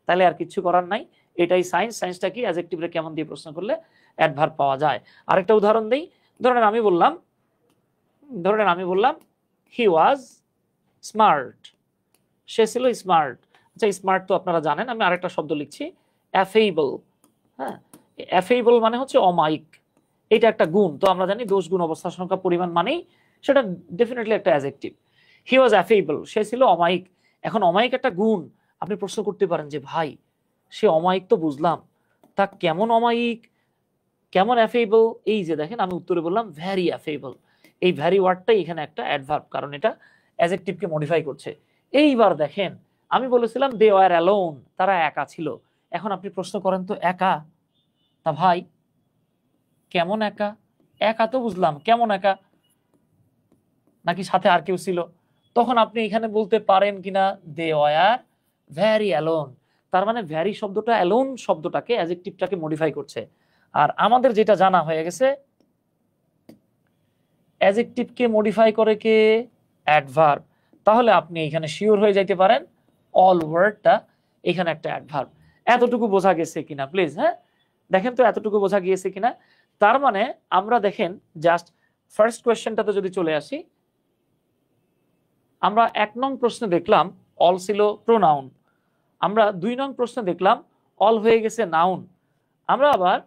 তাহলে আর কিছু করার নাই। এটাই সায়েন্স। সায়েন্সটা কি? অ্যাডজেক্টিভে কেমন দিয়ে প্রশ্ন করলে অ্যাডভার্ব পাওয়া যায়। আরেকটা উদাহরণ দেই। ধরেন আমি বললাম হি ওয়াজ স্মার্ট, সে ছিল স্মার্ট। আচ্ছা, স্মার্ট তো আপনারা জানেন। আমি আরেকটা শব্দ লিখছি, অ্যাফেইবল। হ্যাঁ, অ্যাফেইবল মানে হচ্ছে অমায়িক। এটা একটা গুণ। তো আমরা জানি দোষ গুণ অবস্থা সংখ্যা পরিমাণ মানেই সেটা ডেফিনেটলি একটা অ্যাডজেক্টিভ। হি ওয়াজ অ্যাফেইবল, সে ছিল অমায়িক। এখন অমায়িক একটা গুণ, আপনি প্রশ্ন করতে পারেন যে ভাই সে অমায়িক তো বুঝলাম, তা কেমন অমায়িক, কেমন অ্যাফেইবল? এই যে দেখেন আমি উত্তরে বললাম ভ্যারি অ্যাফেইবল। এই ভ্যারি ওয়ার্ডটাই এখানে একটা অ্যাডভার্ব, কারণ এটা অ্যাডজেক্টিভকে মডিফাই করছে। এইবার দেখেন আমি বলেছিলাম দে ওয়ার অ্যালোন, তারা একা ছিল। এখন আপনি প্রশ্ন করেন তো একা, তা ভাই কেমন একা? একা তো বুঝলাম, কেমন একা? নাকি সাথে আর কেউ ছিল? তখন আপনি এখানে বলতে পারেন কিনা দে ওয়ার ভ্যারি অ্যালোন। তার মানে ভ্যারি শব্দটা অ্যালোন শব্দটাকে, অ্যাডজেক্টিভটাকে মডিফাই করছে। আর আমাদের যেটা জানা হয়ে গেছে, অ্যাডজেক্টিভকে মডিফাই করে কে? অ্যাডভার্ব। তাহলে আপনি এখানে শিওর হয়ে যাইতে পারেন অল ওয়ার্ডটা এখানে একটা অ্যাডভার্ব। এতটুকু বোঝা গেছে কিনা প্লিজ? হ্যাঁ, দেখেন তো এতটুকু বোঝা গিয়েছে কিনা। তার মানে আমরা দেখেন জাস্ট ফার্স্ট কোয়েশ্চেনটাতে যদি চলে আসি, আমরা 1 নং প্রশ্নে দেখলাম অল ছিল প্রোনাউন। আমরা 2 নং প্রশ্নে দেখলাম অল হয়ে গেছে নাউন। আমরা আবার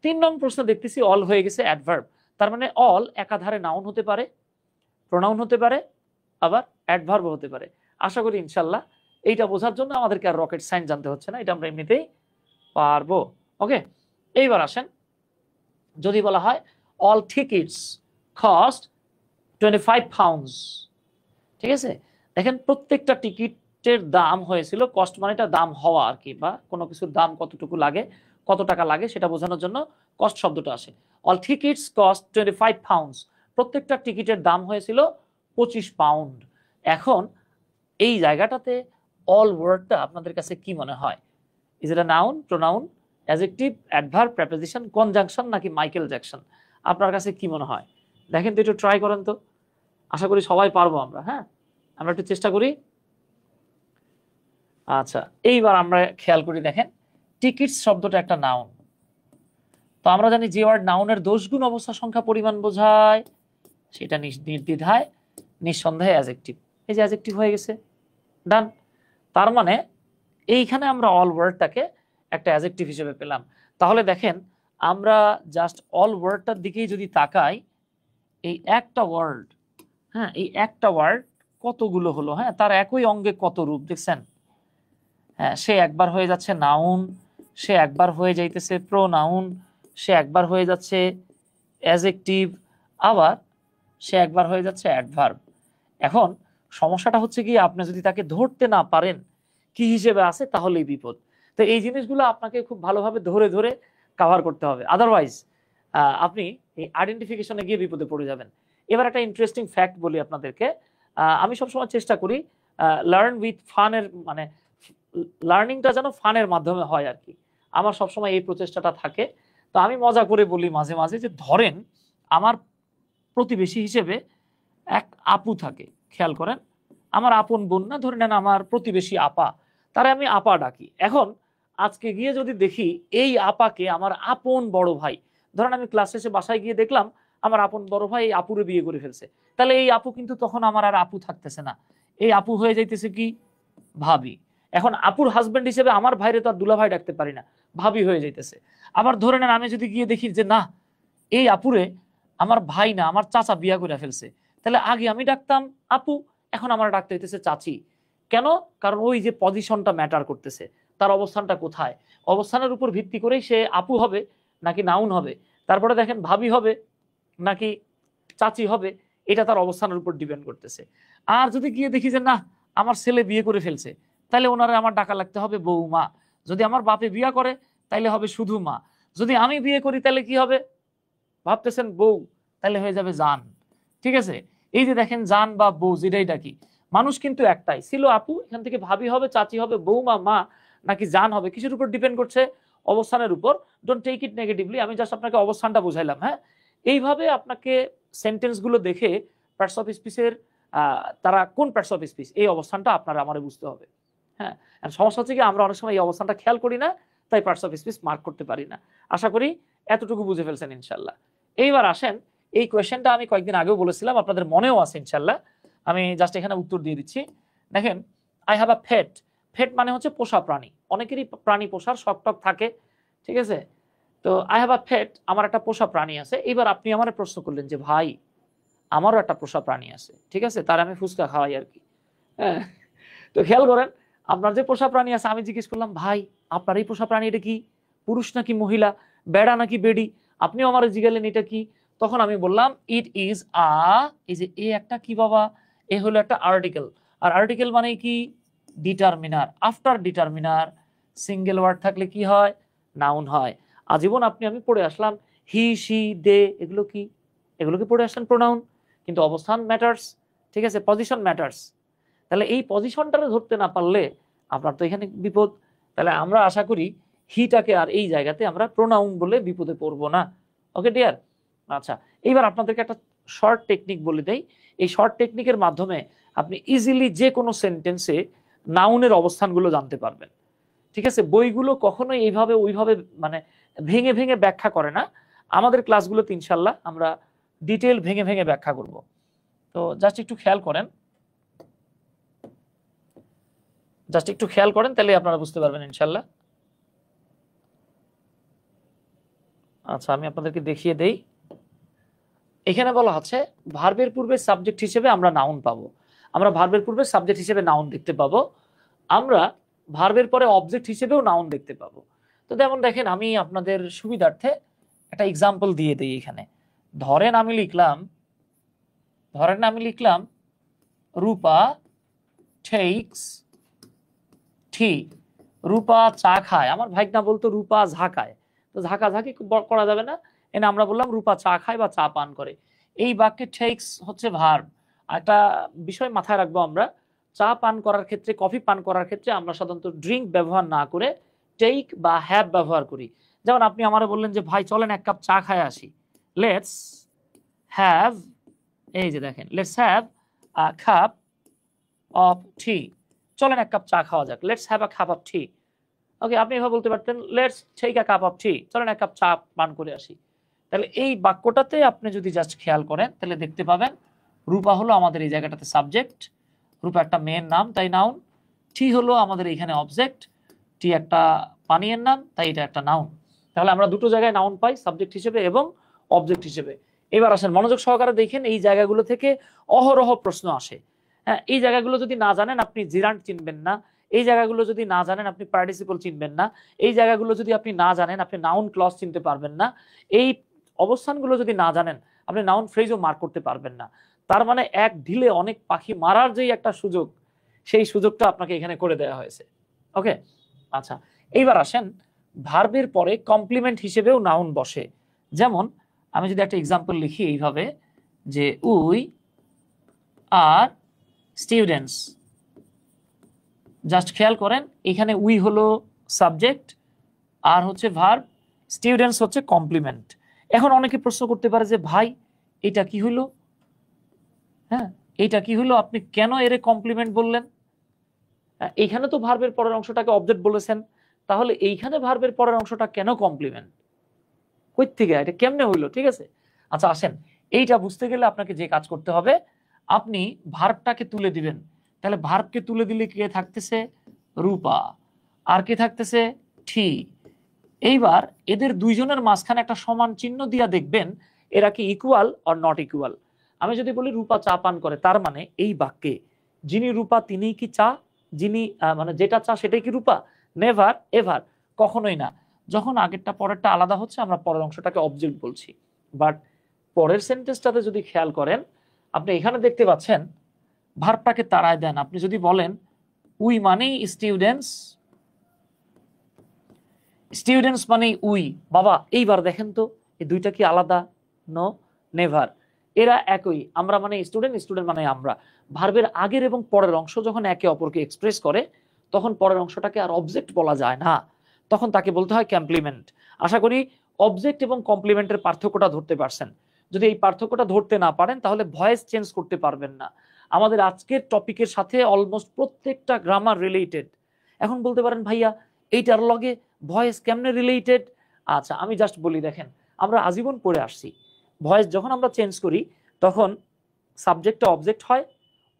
3 নং প্রশ্ন দেখতেছি অল হয়ে গেছে অ্যাডভার্ব। তার মানে অল একাধারে নাউন হতে পারে, প্রোনাউন হতে পারে, আবার অ্যাডভার্ব হতে পারে। আশা করি ইনশাল্লাহ এইটা বোঝার জন্য আমাদেরকে আর রকেট সায়েন্স জানতে হচ্ছে না, এটা আমরা এমনিতেই পারবো। ওকে, এইবার আসেন, যদি বলা হয় অল টিকিটস কস্ট 25 পাউন্ডস, ঠিক আছে? দেখেন প্রত্যেকটা টিকিটের দাম হয়েছিল, কস্ট মানে এটা দাম হওয়া আর কি, বা কোনো কিছুর দাম কতটুকু লাগে, কত টাকা লাগে সেটা বোঝানোর জন্য কস্ট শব্দটা আসে। অল টিকিটস কস্ট 25 পাউন্ডস, প্রত্যেকটা টিকিটের দাম হয়েছিল 25 পাউন্ড। এখন এই জায়গাটাতে অল ওয়ার্ডটা আপনাদের কাছে কি মনে হয়? Is it a noun, pronoun, adjective, adverb, preposition, conjunction নাকি মাইকেল জ্যাকসন? আপনার কাছে কি মনে হয়? দেখেন তো, একটু ট্রাই করেন তো। আশা করি সবাই পারবো আমরা। হ্যাঁ, আমরা একটু চেষ্টা করি। আচ্ছা, এইবার আমরা খেয়াল করি, দেখেন টিকিটস শব্দটা একটা নাউন। তো আমরা জানি যে ওয়ার্ড নাউনের দোষগুণ অবস্থা সংখ্যা পরিমাণ বোঝায় সেটা নির্দ্বিধায় নিঃসন্দেহে অ্যাডজেক্টিভ। এই যে অ্যাডজেক্টিভ হয়ে গেছে, ডান। তার মানে এইখানে আমরা অল ওয়ার্ডটাকে একটা অ্যাডজেক্টিভ হিসেবে পেলাম। তাহলে দেখেন আমরা জাস্ট অল ওয়ার্ডটার দিকেই যদি তাকাই, এই একটা ওয়ার্ড, হ্যাঁ, এই একটা ওয়ার্ড কতগুলো হলো, হ্যাঁ, তার একই অঙ্গে কত রূপ দেখছেন? হ্যাঁ, সে একবার হয়ে যাচ্ছে নাউন, সে একবার হয়ে যাইতেছে প্রোনাউন, সে একবার হয়ে যাচ্ছে অ্যাডজেক্টিভ, আবার সে একবার হয়ে যাচ্ছে অ্যাডভার্ব। এখন সমস্যাটা হচ্ছে কি, আপনি যদি তাকে ধরতে না পারেন কি হিসেবে আছে তাহলেই বিপদ। তো এই জিনিসগুলো আপনাকে খুব ভালোভাবে ধরে ধরে কভার করতে হবে, আদারওয়াইজ আপনি এই আইডেন্টিফিকেশনে গিয়ে বিপদে পড়ে যাবেন। এবার একটা ইন্টারেস্টিং ফ্যাক্ট বলি আপনাদেরকে। আমি সবসময় চেষ্টা করি লার্ন উইথ ফানের, মানে লার্নিংটা যেন ফানের মাধ্যমে হয় আর কি। আমার সবসময় এই প্রচেষ্টাটা থাকে। তো আমি মজা করে বলি মাঝে মাঝে যে ধরেন আমার প্রতিবেশী হিসেবে এক আপু থাকে, খেয়াল করেন, আমার আপন বোন না, ধরে নেন আমার প্রতিবেশী আপা, তারে আমি আপা ডাকি। এখন আজকে গিয়ে যদি দেখি এই আপাকে আমার আপন বড় ভাই, ধরেন আমি ক্লাস শেষে বাসায় গিয়ে দেখলাম আমার আপন বড় ভাই এই আপুরে বিয়ে করে ফেলছে, তাহলে এই আপু কিন্তু তখন আমার আর আপু থাকতেছে না, এই আপু হয়ে যাইতেছে কি ভাবি। এখন আপুর হাজবেন্ড হিসেবে আমার ভাইরে তো আর দুলা ভাই ডাকতে পারি না, ভাবি হয়ে যাইতেছে। আবার ধরে নেন আমি যদি গিয়ে দেখি যে না, এই আপুরে আমার ভাই না আমার চাচা বিয়া করে ফেলছে, তাহলে আগে আমি ডাকতাম আপু, এখন আমার ডাকতে হইতেছে চাচি। কেন? কারণ ওই যে পজিশনটা ম্যাটার করতেছে, তার অবস্থানটা কোথায়, অবস্থানের উপর ভিত্তি করেই সে আপু হবে নাকি নাউন হবে। তারপরে দেখেন ভাবি হবে নাকি চাচি হবে, এটা তার অবস্থানের উপর ডিপেন্ড করতেছে। আর যদি গিয়ে দেখি যে না, আমার ছেলে বিয়ে করে ফেলছে, তাহলে ওনারে আমার ডাকা লাগতে হবে বৌমা। যদি আমার বাপে বিয়ে করে তাইলে হবে শুধু মা। যদি আমি বিয়ে করি তাহলে কি হবে, ভাবতেছেন বউ, তাহলে হয়ে যাবে জান। ঠিক আছে, এই যে দেখেন জান বা বউ যেটাই ডাকি, মানুষ কিন্তু একটাই ছিল আপু, এখান থেকে ভাবি হবে, চাচি হবে, বৌমা, মা নাকি জান হবে, কিসের উপর ডিপেন্ড করছে, অবস্থানের উপর। ডোন্ট টেক ইট নেগেটিভলি, আমি জাস্ট আপনাকে অবস্থানটা বুঝাইলাম। হ্যাঁ, এইভাবে আপনাকে সেন্টেন্স গুলো দেখে পার্টস অফ স্পিচের তারা কোন পার্টস অফ স্পিচ, এই অবস্থানটা আপনারা আমারে বুঝতে হবে। হ্যাঁ, সমস্যা হচ্ছে কি আমরা অনেক সময় এই অবস্থানটা খেয়াল করি না, তাই পার্টস অফ স্পিচ মার্ক করতে পারি না। আশা করি এতটুকু বুঝে ফেলছেন ইনশাল্লাহ। এইবার আসেন, এই কোয়েশ্চেনটা আমি কয়েকদিন আগেও বলেছিলাম, আপনাদের মনেও আছে ইনশাল্লাহ, আমি জাস্ট এখানে উত্তর দিয়ে দিচ্ছি। দেখেন, আই হ্যাভ আ পেট। পেট মানে হচ্ছে পোষা প্রাণী, অনেকেরই প্রাণী পোষার শখ টক থাকে, ঠিক আছে। তো আই হ্যাভ আ পেট, আমার একটা পোষা প্রাণী আছে। এবার আপনি আমার প্রশ্ন করলেন যে ভাই আমারও একটা পোষা প্রাণী আছে, ঠিক আছে, তার আমি ফুচকা খাওয়াই আর কি। হ্যাঁ, তো খেয়াল করেন, আপনার যে পোষা প্রাণী আছে, আমি জিজ্ঞেস করলাম ভাই আপনার এই পোষা প্রাণী এটা কি, পুরুষ নাকি মহিলা, বেড়া নাকি বেডি, আপনিও আমার জিজ্ঞালেন এটা কি। তখন আমি বললাম ইট ইজ আ, এই যে এ একটা কি বাবা, এ হলো একটা আর্টিকেল, আর আর্টিকেল মানে কি determiner. After determiner single word থাকলে কি হয়, নাউন হয়। আজীবন আপনি আমি পড়ে আসলাম হি শি দে, এগুলো কি, এগুলোকে পড়ে আসলেন প্রোনাউন, কিন্তু অবস্থান ম্যাটার্স, ঠিক আছে, পজিশন ম্যাটার্স। তাহলে এই পজিশনটা ধরতে না পারলে আপনার তো এখানে বিপদ। তাহলে আমরা আশা করি হিটাকে আর এই জায়গাতে আমরা প্রোনাউন বলে বিপদে পড়বো না। Okay dear. আচ্ছা, এইবার আপনাদেরকে একটা শর্ট টেকনিক বলে দেই। এই শর্ট টেকনিকের মাধ্যমে আপনি ইজিলি যে কোনো সেন্টেন্সে নাউনের অবস্থানগুলো জানতে পারবেন। ঠিক আছে, বইগুলো কখনোই এইভাবে ওইভাবে মানে ভেঙে ভেঙে ব্যাখ্যা করে না। আমাদের ক্লাসগুলোতে ইনশাল্লাহ আমরা ডিটেল ভেঙে ভেঙে ব্যাখ্যা করব। তো জাস্ট একটু খেয়াল করেন, তাহলে আপনারা বুঝতে পারবেন ইনশাল্লাহ। আচ্ছা, আমি আপনাদেরকে দেখিয়ে দেই। এখানে বলা হচ্ছে ভার্বের পূর্বে সাবজেক্ট হিসেবে আমরা নাউন পাবো, আমরা ভার্বের পূর্বে সাবজেক্ট হিসেবে নাউন দেখতে পাবো, আমরা ভার্বের পরে অবজেক্ট হিসেবেও নাউন দেখতে পাবো। তো যেমন দেখেন, আমি আপনাদের সুবিধার্থে একটা এক্সাম্পল দিয়ে দিই এখানে। ধরেন আমি লিখলাম রূপা টেকস টি, রূপা চা খায়। আমার ভাইকনা বলতো রূপা ঝাঁকায়, তো ঝাঁকাঝাঁকি করা যাবে না, এনে আমরা বললাম রূপা চা খায় বা চা পান করে। এই বাক্যে টেকস হচ্ছে ভার্ব। একটা বিষয় মাথায় রাখবো, আমরা চা পান করার ক্ষেত্রে, কফি পান করার ক্ষেত্রে আমরা সাধারণত ড্রিঙ্ক ব্যবহার না করে টেক বা হ্যাভ ব্যবহার করি। যেমন আপনি আমারে বললেন যে ভাই চলেন এক কাপ চা খায় আসি, লেটস হ্যাভ, এই যে দেখেন let's have a cup of tea, চলেন এক কাপ চা খাওয়া যাক, let's have a cup of tea. Okay, আপনি এভাবে বলতে পারতেন let's take a cup of tea, চলেন এক কাপ চা পান করে আসি। তাহলে এই বাক্যটাতে আপনি যদি জাস্ট খেয়াল করেন তাহলে দেখতে পাবেন রূপা হলো আমাদের এই জায়গাটাতে সাবজেক্ট, রূপা একটা মেয়ের নাম তাই নাউন, টি হলো আমাদের এখানে অবজেক্ট, টি একটা পানীয়ের নাম তাই এটা একটা নাউন। তাহলে আমরা দুটো জায়গায় নাউন পাই, সাবজেক্ট হিসেবে এবং অবজেক্ট হিসেবে। এবার আসেন মনোযোগ সহকারে দেখেন, এই জায়গাগুলো থেকে অহরহ প্রশ্ন আসে। হ্যাঁ, এই জায়গাগুলো যদি না জানেন আপনি জিরান্ট চিনবেন না, এই জায়গাগুলো যদি না জানেন আপনি পার্টিসিপল চিনবেন না, এই জায়গাগুলো যদি আপনি না জানেন আপনি নাউন ক্লজ চিনতে পারবেন না, এই অবস্থানগুলো যদি না জানেন আপনি নাউন ফ্রেজও মার্ক করতে পারবেন না। তার মানে এক ঢিলে অনেক পাখি মারার যেই একটা সুযোগ, সেই সুযোগটা আপনাকে এখানে করে দেওয়া হয়েছে। ওকে, আচ্ছা, এইবার আসেন ভার্বের পরে কমপ্লিমেন্ট হিসেবেও নাউন বসে। যেমন আমি যদি একটা এক্সাম্পল লিখি এইভাবে যে উই আর স্টুডেন্টস, জাস্ট খেয়াল করেন এখানে উই হলো সাবজেক্ট আর হচ্ছে ভার্ব, স্টুডেন্টস হচ্ছে কমপ্লিমেন্ট। এখন অনেকে প্রশ্ন করতে পারে যে ভাই এটা কি হলো, হ্যাঁ এটা কি হলো, আপনি কেন এর কমপ্লিমেন্ট বললেন? এইখানে তো ভার্বের পরের অংশটাকে অবজেক্ট বলেছেন, তাহলে এইখানে ভার্বের পরের অংশটা কেন কমপ্লিমেন্ট, কই থেকে এটা কেমনে হইলো? ঠিক আছে, আচ্ছা আসেন, এইটা বুঝতে গেলে আপনাকে যে কাজ করতে হবে, আপনি ভার্বটাকে তুলে দিবেন। তাহলে ভার্বকে তুলে দিলে কে থাকতেছে? রূপা। আর কে থাকতেছে? ঠি। এইবার এদের দুইজনের মাঝখানে একটা সমান চিহ্ন দিয়া দেখবেন এরা কি ইকুয়াল অর নট ইকুয়াল। আমি যদি বলি রূপা চা পান করে, তার মানে এই বাক্যে যিনি রূপা তিনিই কি চা, যিনি মানে যেটা চা সেটাই কি রূপা? নেভার এভার, কখনোই না। যখন আগেরটা পরেরটা আলাদা হচ্ছে আমরা পরের অংশটাকে অবজেক্ট বলছি। বাট পরের সেন্টেন্সটাতে যদি খেয়াল করেন, আপনি এখানে দেখতে পাচ্ছেন ভার্বটাকে তাড়ায় দেন। আপনি যদি বলেন উই মানেই স্টুডেন্টস, স্টুডেন্টস মানেই উই, বাবা এইবার দেখেন তো এই দুইটা কি আলাদা? No, never. এরা একই, আমরা মানে স্টুডেন্ট, স্টুডেন্ট মানে আমরা। ভার্বের আগের এবং পরের অংশ যখন একে অপরকে এক্সপ্রেস করে তখন পরের অংশটাকে আর অবজেক্ট বলা যায় না, তখন তাকে বলতে হয় কমপ্লিমেন্ট। আশা করি অবজেক্ট এবং কমপ্লিমেন্টের পার্থক্যটা ধরতে পারছেন। যদি এই পার্থক্যটা ধরতে না পারেন তাহলে ভয়েস চেঞ্জ করতে পারবেন না। আমাদের আজকের টপিকের সাথে অলমোস্ট প্রত্যেকটা গ্রামার রিলেটেড। এখন বলতে পারেন ভাইয়া এইটার লগে ভয়েস কেমনে রিলেটেড? আচ্ছা আমি জাস্ট বলি, দেখেন আমরা আজীবন পড়ে আসছি ভয়েস যখন আমরা চেঞ্জ করি তখন সাবজেক্টটা অবজেক্ট হয়,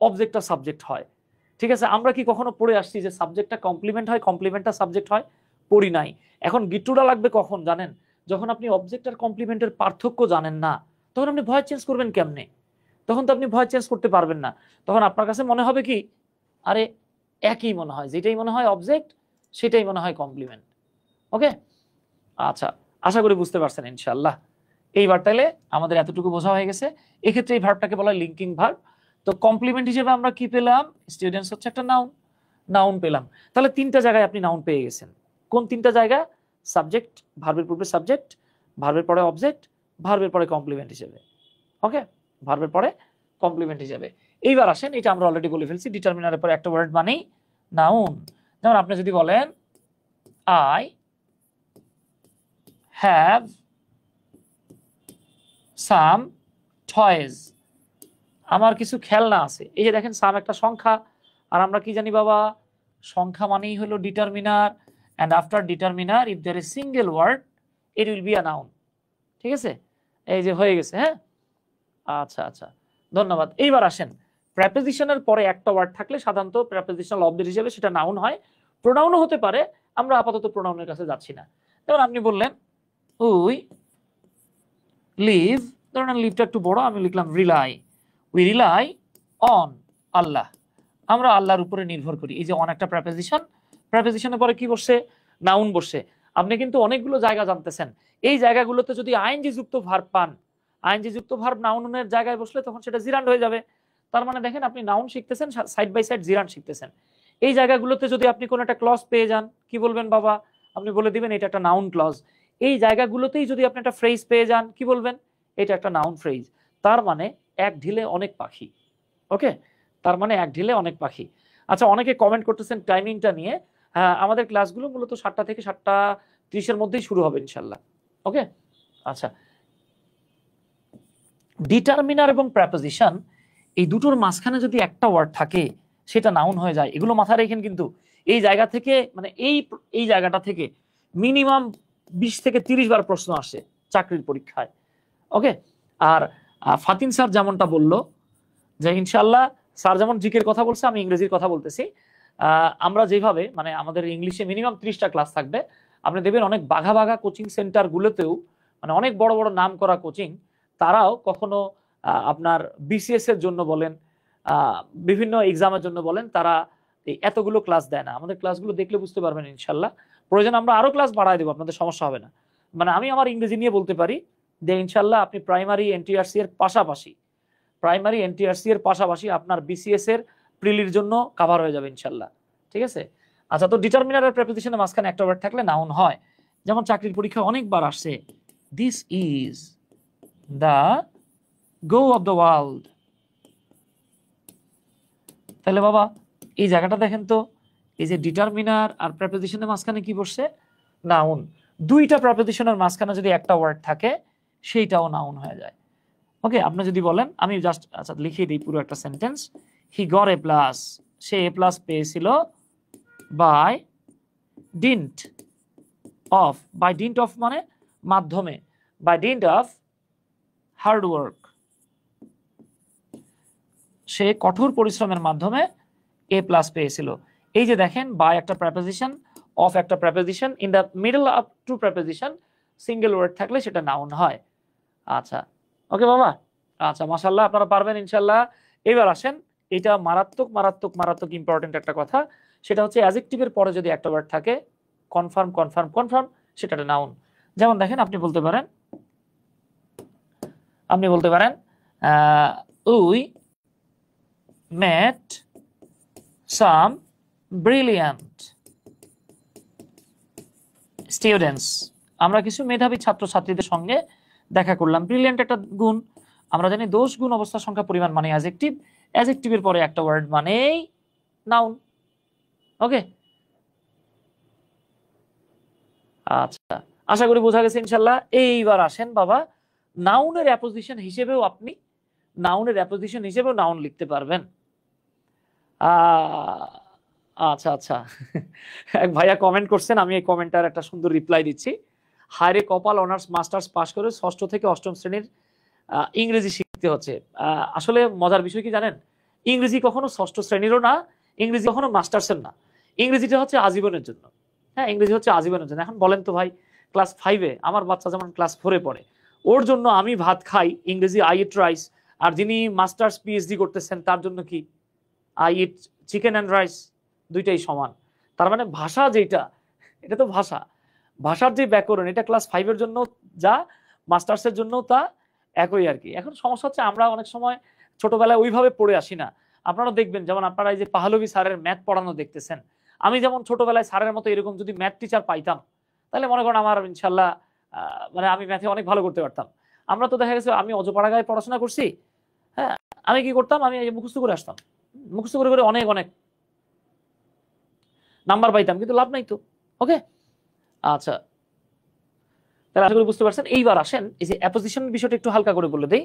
অবজেক্টটা সাবজেক্ট হয়। ঠিক আছে, আমরা কি কখনো পড়ে আসছি যে সাবজেক্টটা কমপ্লিমেন্ট হয়, কমপ্লিমেন্টটা সাবজেক্ট হয়? পড়ি নাই। এখন গিট্টুটা লাগবে কখন জানেন? যখন আপনি অবজেক্ট আর কমপ্লিমেন্টের পার্থক্য জানেন না, তখন আপনি ভয়েস চেঞ্জ করবেন কেমনে? তখন তো আপনি ভয়েস চেঞ্জ করতে পারবেন না। তখন আপনার কাছে মনে হবে কি, আরে একই মনে হয়, যেটাই মনে হয় অবজেক্ট সেটাই মনে হয় কমপ্লিমেন্ট। ওকে, আচ্ছা আশা করি বুঝতে পারছেন ইনশাআল্লাহ। এইবার তাহলে আমাদের এতটুকু বোঝা হয়ে গেছে। এক্ষেত্রে এই ভার্বটাকে বলা হয় লিঙ্কিং ভার্ব। তো কমপ্লিমেন্ট হিসেবে আমরা কি পেলাম? স্টুডেন্টস হচ্ছে একটা নাউন, নাউন পেলাম। তাহলে তিনটা জায়গায় আপনি নাউন পেয়ে গেছেন। কোন তিনটা জায়গা? সাবজেক্ট, ভার্বের পূর্বে সাবজেক্ট, ভার্বের পরে অবজেক্ট, ভার্বের পরে কমপ্লিমেন্ট হিসেবে। ওকে, ভার্বের পরে কমপ্লিমেন্ট হিসেবে। এইবার আসেন, এটা আমরা অলরেডি বলে ফেলছি, ডিটারমিনারের পরে একটা ওয়ার্ড মানেই নাউন। যেমন আপনি যদি বলেন আই হ্যাভ সাম টয়েজ, আমার কিছু খেলনা আছে। এই যে দেখেন সাম একটা সংখ্যা, আর আমরা কি জানি বাবা? সংখ্যা মানেই হলো determiner, and after determiner if there is single word it will be a noun. ঠিক আছে, এই যে হয়ে গেছে। হ্যাঁ, আচ্ছা আচ্ছা, ধন্যবাদ। এইবার আসেন, প্রেপোজিশনের পরে একটা ওয়ার্ড থাকলে সাধারণত প্রেপোজিশনাল অবজেক্ট হিসেবে সেটা নাউন হয়, প্রোনাউনও হতে পারে। আমরা আপাতত প্রোনাউনের কাছে যাচ্ছি না। যেমন আপনি বললেন উই লিভ, ধরেন লিভটা একটু বড়, আমি লিখলাম রিলাই, উই রিলাই অন আল্লাহ, আমরা আল্লাহর উপরে নির্ভর করি। এই যে অন একটা প্রেপোজিশন, প্রেপোজিশনের পরে কি বসে? নাউন বসে। আপনি কিন্তু অনেকগুলো জায়গা জানতেছেন, এই জায়গাগুলোতে যদি আইএনজি যুক্ত ভার্ব পান, আইএনজি যুক্ত ভার্ব নাউনের জায়গায় বসলে তখন সেটা জিরান্ড হয়ে যাবে। তার মানে দেখেন আপনি নাউন শিখতেছেন, সাইড বাই সাইড জিরান্ড শিখতেছেন। এই জায়গাগুলোতে যদি আপনি কোনো একটা ক্লজ পেয়ে যান, কি বলবেন বাবা? আপনি বলে দিবেন এটা একটা নাউন ক্লজ। এই জায়গাগুলোতেই যদি আপনি একটা ফ্রেজ পেয়ে যান, কি বলবেন? এটা একটা নাউন ফ্রেজ। তার মানে এক ঢিলে অনেক পাখি। ওকে, তার মানে এক ঢিলে অনেক পাখি। আচ্ছা, অনেকে কমেন্ট করতেছেন টাইমিংটা নিয়ে। হ্যাঁ, আমাদের ক্লাসগুলো মূলত 7টা থেকে 7টা 30-এর মধ্যেই শুরু হবে ইনশাল্লাহ। ওকে, আচ্ছা, ডিটারমিনার এবং প্রেপোজিশন এই দুটোর মাঝখানে যদি একটা ওয়ার্ড থাকে সেটা নাউন হয়ে যায়। এগুলো মাথায় রাখেন কিন্তু। এই জায়গা থেকে মানে এই জায়গাটা থেকে মিনিমাম 20 থেকে 30 বার প্রশ্ন আসে চাকরির পরীক্ষায়। ওকে, আর ফাতিন স্যার যেমনটা বললো যে ইনশাল্লাহ, স্যার যেমন জিকের কথা বলছে, আমি ইংরেজির কথা বলতেছি। আমরা যেভাবে মানে আমাদের ইংলিশে মিনিমাম 30টা ক্লাস থাকবে। আপনি দেখবেন অনেক বাঘা বাঘা কোচিং সেন্টার গুলোতেও, মানে অনেক বড় বড় নাম করা কোচিং, তারাও কখনো আপনার বিসিএস এর জন্য বলেন, বিভিন্ন এক্সামের জন্য বলেন, তারা এই এতগুলো ক্লাস দেয় না। আমাদের ক্লাসগুলো দেখলে বুঝতে পারবেন ইনশাল্লাহ। প্রয়োজন আমরা আরো ক্লাস বাড়ায় দেবো, আপনাদের সমস্যা হবে না। মানে আমি আমার ইংরেজি নিয়ে বলতে পারি যে ইনশাল্লাহ আপনি প্রাইমারি এনটিআরসি এর পাশাপাশি আপনার বিসিএস এর প্রিলির জন্য কভার হয়ে যাবে ইনশাল্লাহ। ঠিক আছে, আচ্ছা, তো ডিটারমিনার আর প্রেপোজিশনের মাঝখানে একটা ওয়ার্ড থাকলে নাউন হয়। যেমন চাকরির পরীক্ষা অনেকবার আসছে, this is the go of the world. তাহলে বাবা এই জায়গাটা দেখেন তো, এই যে ডিটারমিনার আর প্রেপোজিশনের মাঝখানে কি বসছে? নাউন। দুইটা প্রেপোজিশনের মাঝখানে যদি একটা ওয়ার্ড থাকে সেইটাও নাউন হয়ে যায়। ওকে, আপনি যদি বলেন, আমি জাস্ট আচ্ছা লিখে দিই পুরো একটা sentence, he got A plus, সে এ প্লাস পেয়েছিল by dint of, by dint of মানে মাধ্যমে, by dint of hard work, সে কঠোর পরিশ্রমের মাধ্যমে এ প্লাস পেয়েছিল। এই যে দেখেন, বাই একটা প্রেপোজিশন, অফ একটা preposition, in the middle of two preposition, single word থাকলে সেটা নাউন হয়। আচ্ছা, ওকে বাবা, আচ্ছা মাশাআল্লাহ, আপনারা পারবেন ইনশাআল্লাহ। এবার আসেন, এটা মারাত্মক মারাত্মক মারাত্মক ইম্পর্টেন্ট একটা কথা, সেটা হচ্ছে অ্যাডজেক্টিভের পরে যদি একটা ওয়ার্ড থাকে, কনফার্ম কনফার্ম কনফার্ম, সেটা একটা নাউন। যেমন দেখেন, আপনি বলতে পারেন we met some brilliant students, আমরা কিছু মেধাবী ছাত্রছাত্রীদের সঙ্গে দেখা করলাম। ব্রিলিয়ান্ট একটা গুণ, আমরা জানি দোষ গুণ অবস্থা সংখ্যা পরিমাণ মানে অ্যাডজেক্টিভ, অ্যাডজেক্টিভের পরে একটা ওয়ার্ড মানেই নাউন। ওকে, আচ্ছা, আশা করি বোঝা গেছে ইনশাল্লাহ। এইবার আসেন বাবা, নাউনের অ্যাপোজিশন হিসেবেও আপনি নাউন লিখতে পারবেন। আচ্ছা আচ্ছা, এক ভাইয়া কমেন্ট করছেন, আমি এই কমেন্টার একটা সুন্দর রিপ্লাই দিচ্ছি। হায়রে কপাল, অনার্স মাস্টার্স পাশ করে 6ষ্ঠ থেকে 8ম শ্রেণীর ইংরেজি শিখতে হচ্ছে। আসলে মজার বিষয় কি জানেন, ইংরেজি কখনো 6ষ্ঠ শ্রেণীরও না, ইংরেজি কখনো মাস্টার্সের না, ইংরেজিটা হচ্ছে আজীবনের জন্য। হ্যাঁ, ইংরেজি হচ্ছে আজীবনের জন্য। এখন বলেন তো ভাই, ক্লাস 5-এ আমার বাচ্চা যেমন ক্লাস 4-এ পড়ে, ওর জন্য আমি ভাত খাই ইংরেজি আই ইট রাইস, আর যিনি মাস্টার্স পিএইচডি করতেছেন তার জন্য কি I eat chicken and rice, দুইটাই সমান। তার মানে ভাষা যেটা, এটা তো ভাষার যে ব্যাকরণ, এটা ক্লাস 5-এর জন্য যা, মাস্টার্সের জন্য তা একই আর কি। এখন সমস্যা হচ্ছে আমরা অনেক সময় ছোটবেলায় ওইভাবে পড়ে আসি না। আপনারা দেখবেন, যেমন আপনারা এই যে পাহলভি স্যারের ম্যাথ পড়ানো দেখতেছেন, আমি যেমন ছোটবেলায় স্যারের মতো এরকম যদি ম্যাথ টিচার পাইতাম, তাহলে মনে করেন আমার ইনশাল্লাহ মানে আমি ম্যাথে অনেক ভালো করতে পারতাম। আমরা তো দেখা গেছে, আমি অজপাড়া গায়ে পড়াশোনা করছি, হ্যাঁ, আমি কি করতাম, আমি মুখস্থ করে আসতাম, মুখস্থ করে করে অনেক অনেক নাম্বার পাইতাম, কিন্তু লাভ নাই তো। ওকে, আচ্ছা, তাহলে আশা করি বুঝতে পারছেন। এইবার আসেন, এই যে অ্যাপোজিশন বিষয়টা একটু হালকা করে বলে দেই।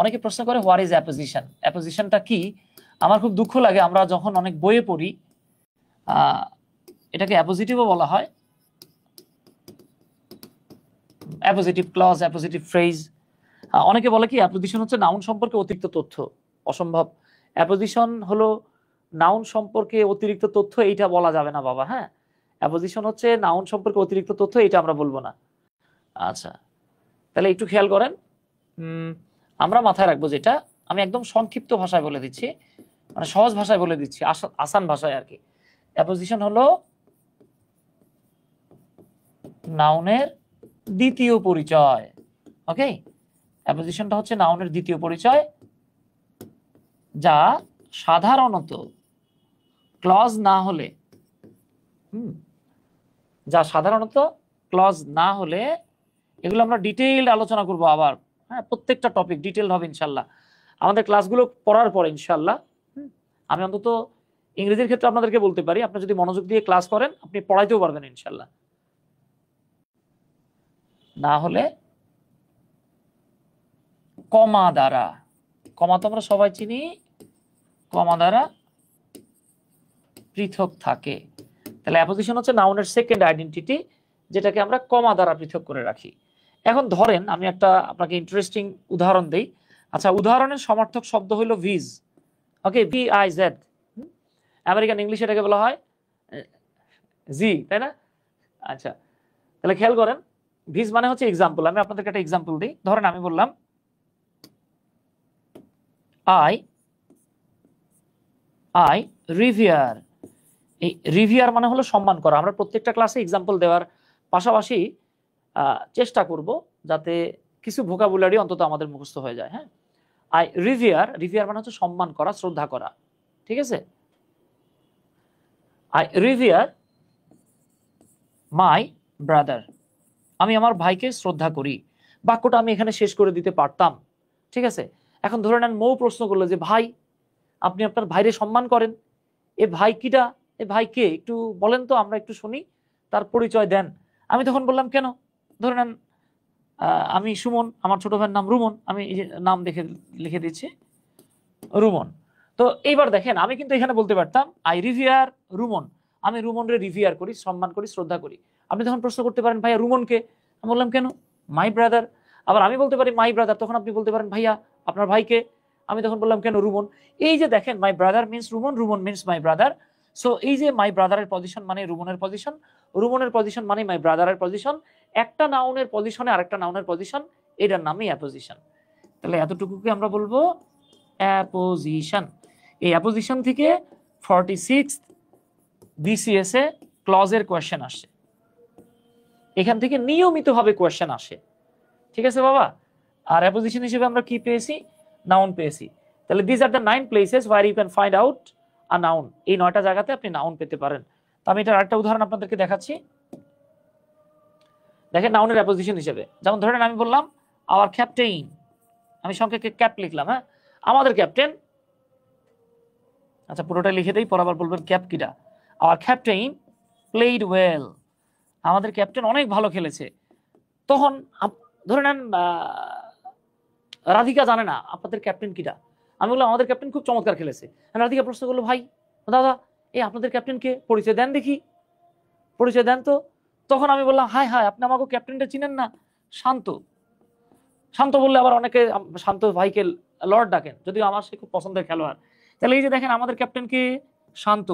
অনেকে প্রশ্ন করে, হোয়াট ইজ অ্যাপোজিশন, অ্যাপোজিশনটা কি? আমার খুব দুঃখ লাগে, আমরা যখন অনেক বইয়ে পড়ি এটাকে অ্যাপোজিটিভও বলা হয়, অ্যাপোজিটিভ ক্লজ, অ্যাপোজিটিভ ফ্রেজ। অনেকে বলে কি অ্যাপোজিশন হচ্ছে নাউন সম্পর্কে অতিরিক্ত তথ্য। অসম্ভব। অ্যাপোজিশন হলো নাউন সম্পর্কে অতিরিক্ত তথ্য, এইটা বলা যাবে না বাবা। হ্যাঁ, অ্যাপোজিশন হচ্ছে নাউন সম্পর্কে অতিরিক্ত তথ্য, এইটা আমরা বলবো না। আচ্ছা, তাহলে একটু খেয়াল করেন, আমরা মাথায় রাখবো যেটা, আমি একদম সংক্ষিপ্ত ভাষায় বলে দিচ্ছি, মানে সহজ ভাষায় বলে দিচ্ছি, আসান ভাষায় আর কি। অ্যাপোজিশন হলো নাউনের দ্বিতীয় পরিচয়। ওকে, অ্যাপোজিশনটা হচ্ছে নাউনের দ্বিতীয় পরিচয়, যা সাধারণত ক্লজ না হলে, এগুলো আমরা ডিটেইলড আলোচনা করব আবার। হ্যাঁ, প্রত্যেকটা টপিক ডিটেইলড হবে ইনশাল্লাহ আমাদের ক্লাসগুলো পড়ার পরে ইনশাল্লাহ। আমি অন্তত ইংরেজির ক্ষেত্রে আপনাদেরকে বলতে পারি, আপনি যদি মনোযোগ দিয়ে ক্লাস করেন, আপনি পড়াইতেও পারবেন ইনশাল্লাহ। না হলে কমা দ্বারা, কমা তো আমরা সবাই চিনি, কমা দ্বারা পৃথক থাকে। তাহলে অ্যাপোজিশন হচ্ছে নাউনের সেকেন্ড আইডেন্টিটি, যেটাকে আমরা কমা দ্বারা পৃথক করে রাখি। এখন ধরেন আমি একটা আপনাকে ইন্টারেস্টিং উদাহরণ দেই। আচ্ছা, উদাহরণের সমার্থক শব্দ হলো ভিজ। ওকে, VIZ, আমেরিকান ইংলিশ এটাকে বলা হয় জি, তাই না? আচ্ছা, তাহলে খেয়াল করেন, ভিজ মানে হচ্ছে এক্সাম্পল। আমি আপনাদেরকে একটা এক্সাম্পল দিই। ধরেন আমি বললাম আই রিভিয়ার। এই রিভিয়ার মানে হলো সম্মান করা। আমরা প্রত্যেকটা ক্লাসে এক্সাম্পল দেওয়ার পাশাপাশি চেষ্টা করব যাতে কিছু ভোকাবুলারি অন্তত আমাদের মুখস্থ হয়ে যায়। হ্যাঁ, আই রিভিয়ার মানে হচ্ছে সম্মান করা, শ্রদ্ধা করা। ঠিক আছে, আই রিভিয়ার মাই ব্রাদার, আমি আমার ভাইকে শ্রদ্ধা করি। বাক্যটা আমি এখানে শেষ করে দিতে পারতাম। ঠিক আছে, এখন ধরে নেন মৌ প্রশ্ন করলো যে ভাই, আপনি আপনার ভাইরে সম্মান করেন, এ ভাই কিটা, এ ভাই কে, একটু বলেন তো, আমরা একটু শুনি, তার পরিচয় দেন। আমি তখন বললাম কেন, ধরে নেন আমি সুমন, আমার ছোট ভাইয়ের নাম রুমন, আমি এই যে নাম লিখে দিচ্ছি রুমন। তো এইবার দেখেন, আমি কিন্তু এখানে বলতে পারতাম আই রিভিয়ার রুমন, আমি রুমনরে রিভিয়ার করি, সম্মান করি, শ্রদ্ধা করি। আপনি তখন প্রশ্ন করতে পারেন ভাইয়া রুমনকে, আমি বললাম কেন, মাই ব্রাদার। আবার আমি বলতে পারি মাই ব্রাদার, তখন আপনি বলতে পারেন ভাইয়া আপনার ভাইকে। আমি তখন বললাম কেন রুমন। এই যে দেখেন my brother means Rumon, Rumon means my brother. So এই যে মাই ব্রাদারের পজিশন মানে রুমনের পজিশন, রুমনের পজিশন মানে মাই ব্রাদারের পজিশন, একটা নাউনের পজিশনে আরেকটা নাউনের পজিশন, এটার নামই অ্যাপোজিশন। তাহলে এতটুকুকে আমরা বলবো অ্যাপোজিশন। এই অ্যাপোজিশন থেকে 46 BCS এ ক্লজের কোয়েশ্চেন আসে, এখান থেকে নিয়মিতভাবে কোয়েশ্চেন আসে। ঠিক আছে বাবা? আর অ্যাপোজিশন হিসেবে আমরা কি পেয়েছি? নাউন পেয়েছি। তাহলে this are the 9 places where you can find out a noun. এই 9টা জায়গাতে আপনি নাউন পেতে পারেন। তো আমি এটার আরেকটা উদাহরণ আপনাদেরকে দেখাচ্ছি। দেখেন নাউনের অ্যাপোজিশন হিসেবে, যেমন ধরেন আমি বললাম আওয়ার ক্যাপ্টেইন, আমি সংক্ষেপে ক্যাপ লিখলাম, হ্যাঁ, আমাদের ক্যাপ্টেন। আচ্ছা পুরোটা লিখে দেই, পর আবার বলবেন ক্যাপ কিটা। আওয়ার ক্যাপ্টেইন প্লেইড ওয়েল, আমাদের ক্যাপ্টেন অনেক ভালো খেলেছে। তখন ধরে নেন রাধিকা জানে না আপনাদের ক্যাপ্টেন কিটা, আমি বললাম আমাদের ক্যাপ্টেন খুব চমৎকার খেলেছে। রাধিকা প্রশ্ন করলো ভাই দাদা এই আপনাদের ক্যাপ্টেনকে পরিচয় দেন দেখি, পরিচয় দেন তো। তখন আমি বললাম হাই হাই আপনি আমাকে ক্যাপ্টেনটা চিনেন না, শান্ত। শান্ত বললে আবার অনেকে শান্ত ভাইকে লর্ড ডাকেন, যদিও আমার সে খুব পছন্দের খেলোয়াড়। তাহলে এই যে দেখেন আমাদের ক্যাপ্টেনকে শান্ত,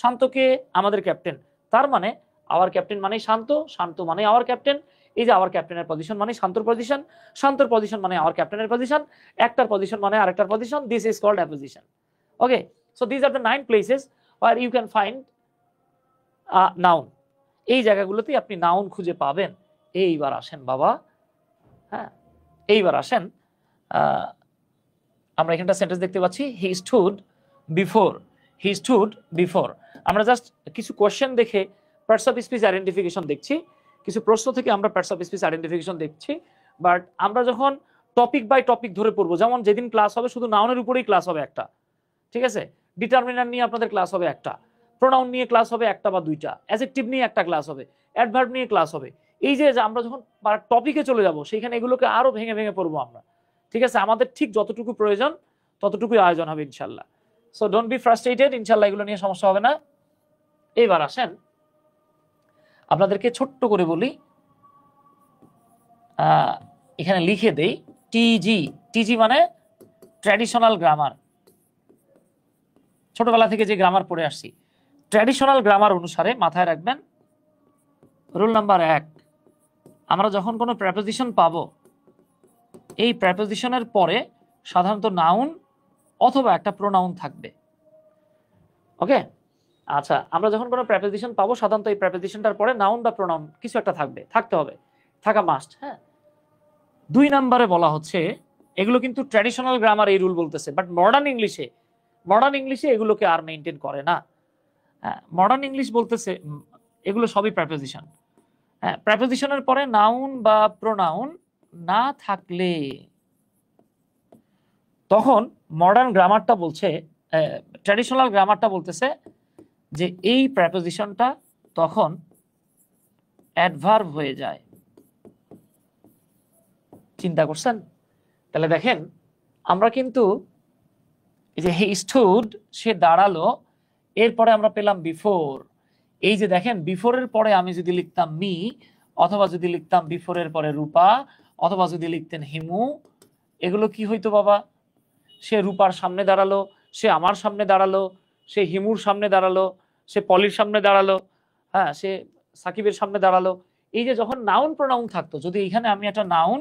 শান্তকে আমাদের ক্যাপ্টেন, তার মানে আওয়ার ক্যাপ্টেন মানে শান্ত, শান্ত মানে আওয়ার ক্যাপ্টেন। এই যে আওয়ার ক্যাপ্টেনের পজিশন মানে শান্তর পজিশন, শান্তর পজিশন মানে আওয়ার ক্যাপ্টেনের পজিশন, একটার পজিশন মানে আরেকটার position. This is called apposition. Okay, so this are the 9 places where you can find noun. এই জায়গাগুলোতেই আপনি নাউন খুঁজে পাবেন। এইবার আসেন বাবা, হ্যাঁ এইবার আসেন, আমরা এখানটা সেন্টেন্স দেখতে পাচ্ছি হি স্টুড বিফোর, হি স্টুড বিফোর। আমরা জাস্ট কিছু কোয়েশ্চেন দেখে পার্টস অফ স্পিচ আইডেন্টিফিকেশন দেখছি, কিছু প্রশ্ন থেকে আমরা পার্টস অফ স্পিচ আইডেন্টিফিকেশন দেখছি। বাট আমরা যখন টপিক বাই টপিক ধরে পড়বো, যেমন যেদিন ক্লাস হবে শুধু নাউনের উপরেই ক্লাস হবে একটা, ঠিক আছে, ডিটারমিনার নিয়ে আপনাদের ক্লাস হবে একটা, প্রোনাউন নিয়ে ক্লাস হবে একটা বা দুইটা, অ্যাডজেক্টিভ নিয়ে একটা ক্লাস হবে, অ্যাডভার্ব নিয়ে ক্লাস হবে। এই যে আমরা যখন টপিকে চলে যাব সেইখানে এগুলোকে আরো ভেঙে ভেঙে পড়বো আমরা। ঠিক আছে, আমাদের ঠিক যতটুকু প্রয়োজন ততটুকুই আয়োজন হবে ইনশাল্লাহ। সো ডোন্ট বি ফ্রাস্ট্রেটেড, ইনশাল্লাহ এগুলো নিয়ে সমস্যা হবে না। এবার আসেন আপনাদেরকে ছোট্ট করে বলি, এখানে লিখে দেই টিজি। টিজি মানে ট্র্যাডিশনাল গ্রামার। ছোটবেলা থেকে যে গ্রামার পড়ে আসছি, ট্র্যাডিশনাল গ্রামার অনুসারে মাথায় রাখবেন রুল নাম্বার 1, আমরা যখন কোনো প্রেপোজিশন পাবো এই প্রেপোজিশনের পরে সাধারণত নাউন অথবা একটা প্রোনাউন থাকবে। ওকে, আচ্ছা আমরা যখন কোনো প্রেপোজিশন পাবো সাধারণত এই প্রেপোজিশনটার পরে নাউন বা প্রোনাউন কিছু একটা থাকবে, থাকতে হবে, থাকা মাস্ট। হ্যাঁ, 2 নম্বরে বলা হচ্ছে এগুলো কিন্তু ট্র্যাডিশনাল গ্রামার এই রুল বলতেছে, বাট মডার্ন ইংলিশে এগুলোকে আর মেনটেন করে না। হ্যাঁ, মডার্ন ইংলিশ বলতেছে এগুলো সবই প্রেপোজিশন। হ্যাঁ, প্রেপোজিশনের পরে নাউন বা প্রোনাউন না থাকলে তখন মডার্ন গ্রামারটা বলছে, ট্র্যাডিশনাল গ্রামারটা বলতেছে যে এই প্রেপোজিশনটা তখন অ্যাডভার্ব হয়ে যায়। চিন্তা করছেন? তাহলে দেখেন আমরা কিন্তু এই যে হি স্টুড সে দাঁড়ালো, এরপরে আমরা পেলাম বিফোর। এই যে দেখেন বিফোরের পরে আমি যদি লিখতাম মি, অথবা যদি লিখতাম বিফোরের পরে রূপা, অথবা যদি লিখতেন হিমু, এগুলো কি হইতো বাবা? সে রূপার সামনে দাঁড়ালো, সে আমার সামনে দাঁড়ালো, সে হিমুর সামনে দাঁড়ালো, সে পলির সামনে দাঁড়ালো, হ্যাঁ সে সাকিবের সামনে দাঁড়ালো। এই যে যখন নাউন প্রোনাউন থাকতো, যদি এখানে আমি একটা নাউন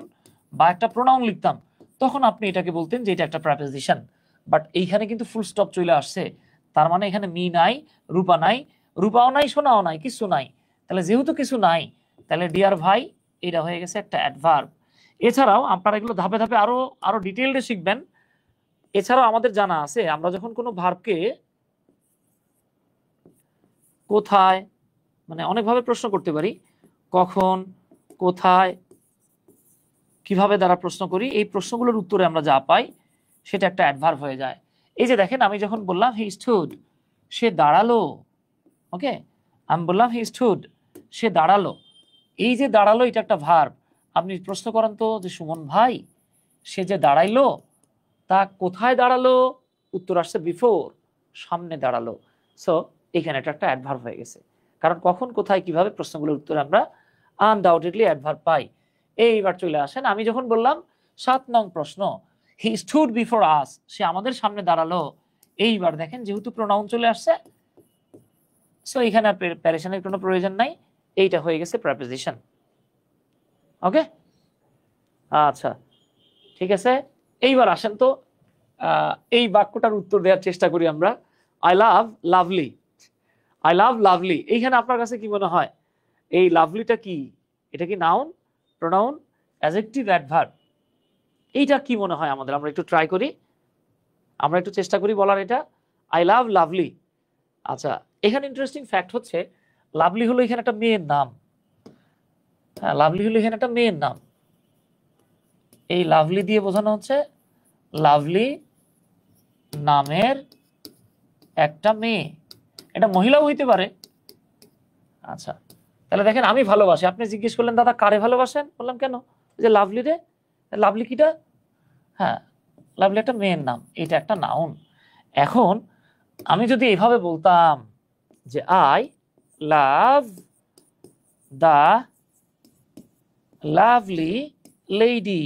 বা একটা প্রোনাউন লিখতাম তখন আপনি এটাকে বলতেন যে এটা একটা প্রেপোজিশন। বাট এইখানে কিন্তু ফুল স্টপ চলে আসছে, তার মানে এখানে মি নাই, রূপা নাই, রূপাও নাই, সোনাও নাই, কিছু নাই। তাহলে যেহেতু কিছু নাই, তাহলে ডিয়ার ভাই এটা হয়ে গেছে একটা অ্যাডভার্ব। এছাড়াও আপনারা এগুলো ধাপে ধাপে আরো ডিটেইলডে শিখবেন। এছাড়াও আমাদের জানা আছে আমরা যখন কোনো ভার্বকে কোথায়, মানে অনেকভাবে প্রশ্ন করতে পারি, কখন, কোথায়, কিভাবে দ্বারা প্রশ্ন করি, এই প্রশ্নগুলোর উত্তরে আমরা যা পাই সেটা একটা অ্যাডভার্ব হয়ে যায়। এই যে দেখেন আমি যখন বললাম হি স্টুড সে দাঁড়ালো, ওকে, আমি বললাম হি স্টুড সে দাঁড়ালো, এই যে দাঁড়ালো এটা একটা ভার্ব। আপনি প্রশ্ন করেন তো যে সুমন ভাই সে যে দাঁড়াইলো তা কোথায় দাঁড়ালো? উত্তর আসছে বিফোর, সামনে দাঁড়ালো। সো এখানে এটা একটা অ্যাডভার্ব হয়ে গেছে, কারণ কখন, কোথায়, কিভাবে প্রশ্নগুলোর উত্তরে আমরা আনডাউটেডলি অ্যাডভার্ব পাই। এইবার চলে আসেন, আমি যখন বললাম 7 নং প্রশ্ন, হি স্টুড বিফোর আস, সে আমাদের সামনে দাঁড়ালো, এইবার দেখেন যেহেতু প্রোনাউন চলে আসছে, সো এখানে আর প্যারেশনের কোনো প্রয়োজন নাই, এইটা হয়ে গেছে প্রেপোজিশন। ওকে, আচ্ছা ঠিক আছে। এইবার আসেন তো এই বাক্যটার উত্তর দেওয়ার চেষ্টা করি আমরা। I love lovely, I love lovely, এইখানে আপনার কাছে কি মনে হয় এই লাভলিটা কি? এটা কি নাউন, প্রোনাউন, অ্যাডজেক্টিভ, অ্যাডভার্ব? এইটা কি মনে হয় আমাদের? আমরা একটু ট্রাই করি, আমরা একটু চেষ্টা করি বলার এটা। I love lovely. আচ্ছা, এখানে ইন্টারেস্টিং ফ্যাক্ট হচ্ছে লাভলি হলো এখানে একটা মেয়ের নাম। হ্যাঁ, লাভলি হলো এখানে একটা মেয়ের নাম। এই লাভলি দিয়ে বোঝানো হচ্ছে লাভলি নামের একটা মেয়ে, এটা মহিলাও হইতে পারে। আচ্ছা, তাহলে দেখেন আমি ভালোবাসি, আপনি জিজ্ঞেস করলেন দাদা কারে ভালোবাসেন, বললাম কেন, যে লাভলি রে। লাভলি কিটা? হ্যাঁ, লাভলি একটা মেয়ের নাম, এটা একটা নাউন। এখন আমি যদি এইভাবে বলতাম যে I love the lovely lady,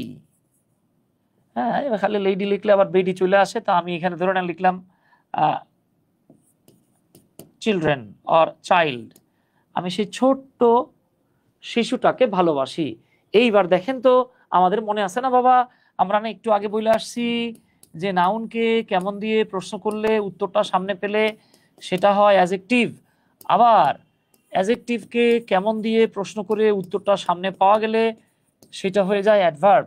হ্যাঁ, এবার খালি লেডি লিখলে আবার বেডি চলে আসে, তো আমি এখানে ধরে না লিখলাম চিলড্রেন অর চাইল্ড, আমি সেই ছোট্ট শিশুটাকে ভালোবাসি। এইবার দেখেন তো আমাদের মনে আছে না বাবা, আমরা না একটু আগে বলে আসছি যে নাউনকে কেমন দিয়ে প্রশ্ন করলে উত্তরটা সামনে পেলে সেটা হয় অ্যাডজেক্টিভ, আবার অ্যাডজেক্টিভকে কেমন দিয়ে প্রশ্ন করে উত্তরটা সামনে পাওয়া গেলে সেটা হয়ে যায় অ্যাডভার্ব।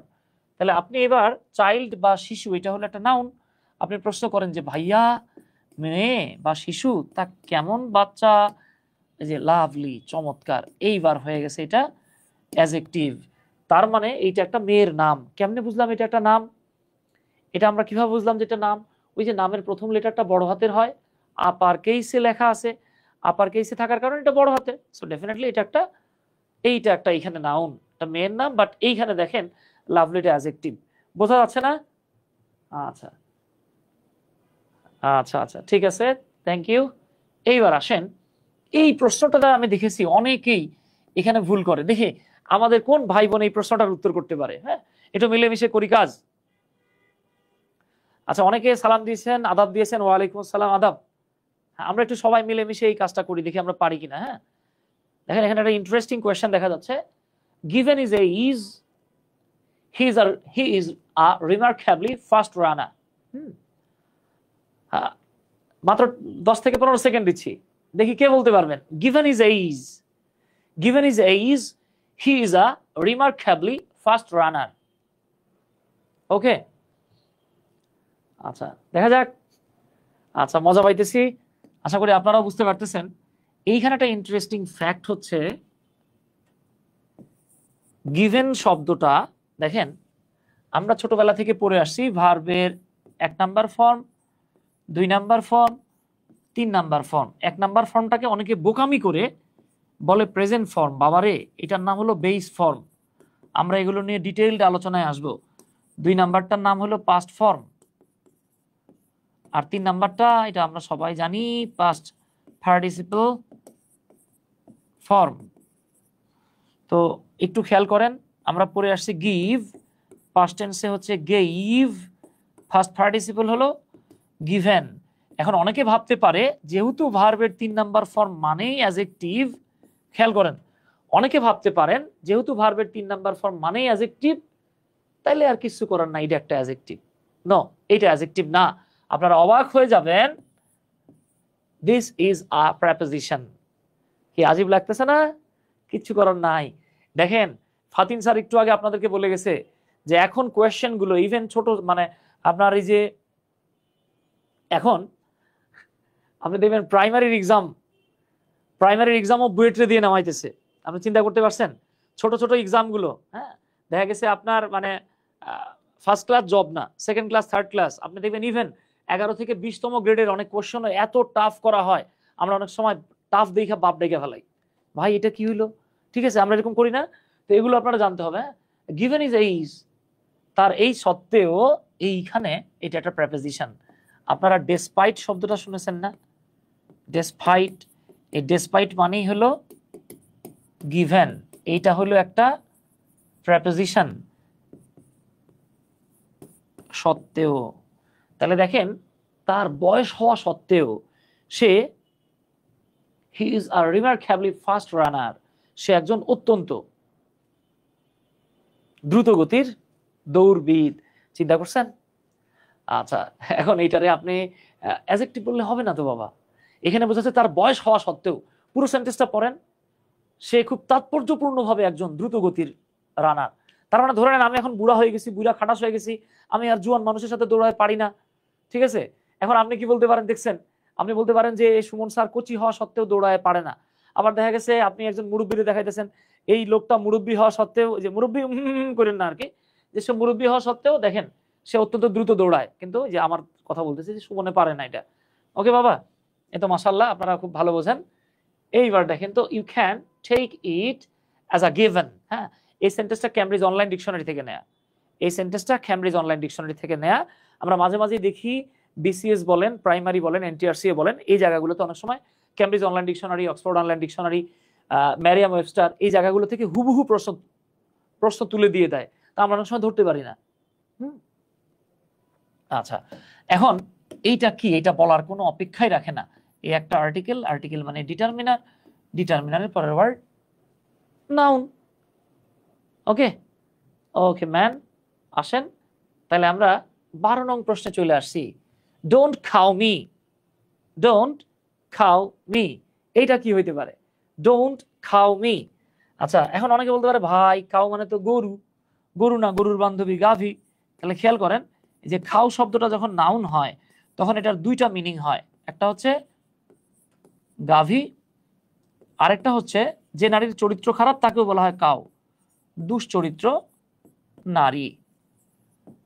তাহলে আপনি এবার চাইল্ড বা শিশু, এটা হলো একটা নাউন, আপনি প্রশ্ন করেন যে ভাইয়া মেয়ে বা শিশু তা কেমন বাচ্চা, এই যে লাভলি, চমৎকার, এইবার হয়ে গেছে এটা অ্যাডজেক্টিভ। তার মানে এইটা একটা মেয়ের নাম। কেমনে বুঝলাম এটা একটা নাম? এটা আমরা কিভাবে বুঝলাম যে এটা নাম? ওই যে নামের প্রথম লেটারটা বড় হাতের হয়, আপার কেসে লেখা আছে, আপার কেসে থাকার কারণে এটা বড় হাতের, সো ডেফিনেটলি এটা একটা, এইটা একটা এখানে নাউন, এটা মেয়ের নাম। বাট এইখানে দেখেন লাভলিটা অ্যাডজেক্টিভ, বোঝা যাচ্ছে না? আচ্ছা আচ্ছা আচ্ছা, ঠিক আছে, থ্যাংক ইউ। এইবার আসেন, এই প্রশ্নটা আমি দেখেছি অনেকেই এখানে ভুল করে। দেখে আমাদের কোন ভাই বোন এই প্রশ্নটার উত্তর করতে পারে? হ্যাঁ, একটু মিলেমিশে করি কাজ। আচ্ছা, অনেকে সালাম দিয়েছেন, আদাব দিয়েছেন, ওয়ালাইকুম আসসালাম, আদাব। হ্যাঁ, আমরা একটু সবাই মিলেমিশে এই কাজটা করি, দেখি আমরা পারি কিনা। হ্যাঁ, দেখেন এখানে একটা ইন্টারেস্টিং কোয়েশ্চেন দেখা যাচ্ছে। Given is a is, he is a remarkably fast runner. মাত্র 10 থেকে 15 সেকেন্ড দিচ্ছি, দেখি কে বলতে পারবেন। Given is a is, given is a is, he is a remarkably fast runner. Okay, আচ্ছা দেখা যাক। আচ্ছা, মজা পাইতেছি, আশা করি আপনারাও বুঝতে পারতেছেন। এইখানে একটা ইন্টারেস্টিং ফ্যাক্ট হচ্ছে গিভেন শব্দটা দেখেন আমরা ছোটবেলা থেকে পড়ে আসছি ভার্বের 1 number form, 2 number form, 3 number form. 1 number ফর্মটাকে অনেকে বোকামি করে বলে প্রেজেন্ট ফর্ম, বাবারে এটার নাম হলো বেস ফর্ম, আমরা এগুলো নিয়ে ডিটেইলড আলোচনায় আসব। 2 নাম্বারটার নাম হলো পাস্ট ফর্ম, আর 3 নাম্বারটা এটা আমরা সবাই জানি পাস্ট পার্টিসিপল ফর্ম। তো একটু খেয়াল করেন, আমরা পড়ে আসছি গিভ, পাস্ট টেন্সে হচ্ছে গেইভ, ফার্স্ট পার্টিসিপল হলো গিভেন। এখন অনেকে ভাবতে পারে যেহেতু ভার্বের 3 নাম্বার ফর্ম মানেই অ্যাডজেক্টিভ, খেয়াল করেন অনেকে ভাবতে পারেন যেহেতু ভার্বের 3 নাম্বার ফর্ম মানেই অ্যাডজেক্টিভ, তাইলে আর কিছু করার না, এটা একটা অ্যাডজেক্টিভ। নো, এটা অ্যাডজেক্টিভ না। আপনারা অবাক হয়ে যাবেন, দিস ইজ আ প্রেপোজিশন। কি আজীব লাগতেছে না? কিচ্ছু করার নাই। দেখেন ফাতিন স্যার একটু আগে আপনাদেরকে বলে গেছে যে এখন কোয়েশ্চেন গুলো ইভেন ছোট, মানে আপনার এই যে এখন আপনি দেখবেন প্রাইমারির এক্সামও বুয়েটে দিয়ে নামাইতেছে। আপনি চিন্তা করতে পারছেন ছোট ছোট এক্সাম গুলো? হ্যাঁ, দেখা গেছে আপনার মানে ফার্স্ট ক্লাস জব না, সেকেন্ড ক্লাস, থার্ড ক্লাস, আপনি দেখবেন ইভেন 11 থেকে 20তম গ্রেডের অনেক কোশ্চেন এত টাফ করা হয়, আমরা অনেক সময় টাফ দেখে বাপ ডেকে ফেলাই, ভাই এটা কি হইলো? ঠিক আছে, আমরা এরকম করি না? তো এগুলো আপনারা জানতে হবে। গিভেন ইজ এইজ, তার এই সত্ত্বেও এইখানে এটা একটা প্রেপোজিশন। আপনারা ডেসপাইট শব্দটা শুনেছেন না? ডেসপাইট, এই ডেসপাইট মানেই হলো গিভেন, এইটা হলো একটা প্রেপোজিশন সত্ত্বেও, তাহলে দেখেন তার বয়স হওয়া সত্ত্বেও সে he is a remarkably fast runner, সে একজন অত্যন্ত দ্রুত গতির দৌড়বিদ। চিন্তা করছেন? আচ্ছা, এখন এইটারে আপনি অ্যাডজেক্টিভ বললে হবে না তো বাবা, এখানে বোঝাচ্ছে তার বয়স হওয়া সত্ত্বেও। পুরো সেন্টেন্সটা পড়েন, সে খুব তাৎপর্যপূর্ণভাবে একজন দ্রুত গতির রানার। তার মানে ধরে নেন আমি এখন বুড়া হয়ে গেছি, বুড়া খাটাস হয়ে গেছি, আমি আর জুয়ান মানুষের সাথে দৌড়াতে পারি না, ঠিক আছে? এখন আপনি কি বলতে পারেন দেখছেন, আপনি বলতে পারেন যে সুমন স্যার কচি হওয়া সত্ত্বেও দৌড়ায় পারে না। আবার দেখা গেছে আপনি একজন মুরব্বীরে দেখাইতেছেন, এই লোকটা মুরব্বী হওয়া সত্ত্বেও, যে মুরব্বী করেন না আর কি, যে সে মুরব্বী হওয়া সত্ত্বেও দেখেন সে অত্যন্ত দ্রুত দৌড়ায়, কিন্তু যে আমার কথা বলতেছে যে সুমনে পারে না এটা। ওকে বাবা, এ তো মাশাআল্লাহ আপনারা খুব ভালো বোঝেন। এইবার দেখেন তো, you can take it as a given. হ্যাঁ, এই সেন্টেন্সটা ক্যামব্রিজ অনলাইন ডিকশনারি থেকে নেয়া, এই সেন্টেন্সটা ক্যামব্রিজ অনলাইন ডিকশনারি থেকে নেয়া। আমরা মাঝে মাঝে দেখি বিসিএস বলেন, প্রাইমারি বলেন, এনটিআরসি বলেন, এই জায়গাগুলোতে অনেক সময় Cambridge online dictionary, Oxford online dictionary, Merriam Webster, এই জায়গাগুলো থেকে হুবহু প্রশ্ন তুলে দিয়ে দেয়, তা আমরা অনেক সময় ধরতে পারি না। আচ্ছা, এখন এইটা কি, এটা বলার কোনো অপেক্ষাই রাখে না। এই একটা আর্টিকেল, আর্টিকেল মানে ডিটারমিনার, ডিটারমিনারের পরের ওয়ার্ড নাউন। ওকে ওকে ম্যান, আসেন তাহলে আমরা 12 নং প্রশ্নে চলে আসছি। ডোন্ট খাও মি, ডোন্ট খাও মি, এইটা কি হইতে পারে? ডোন্ট খাও মি। আচ্ছা, এখন অনেকে বলতে পারে ভাই খাও মানে তো গরু, গরু না গরুর বান্ধবী গাভী। তাহলে খেয়াল করেন যে খাও শব্দটা যখন নাউন হয় তখন এটার দুইটা মিনিং হয়, একটা হচ্ছে গাভী, আরেকটা হচ্ছে যে নারীর চরিত্র খারাপ তাকেও বলা হয় কাউ, দুশ্চরিত্র নারী।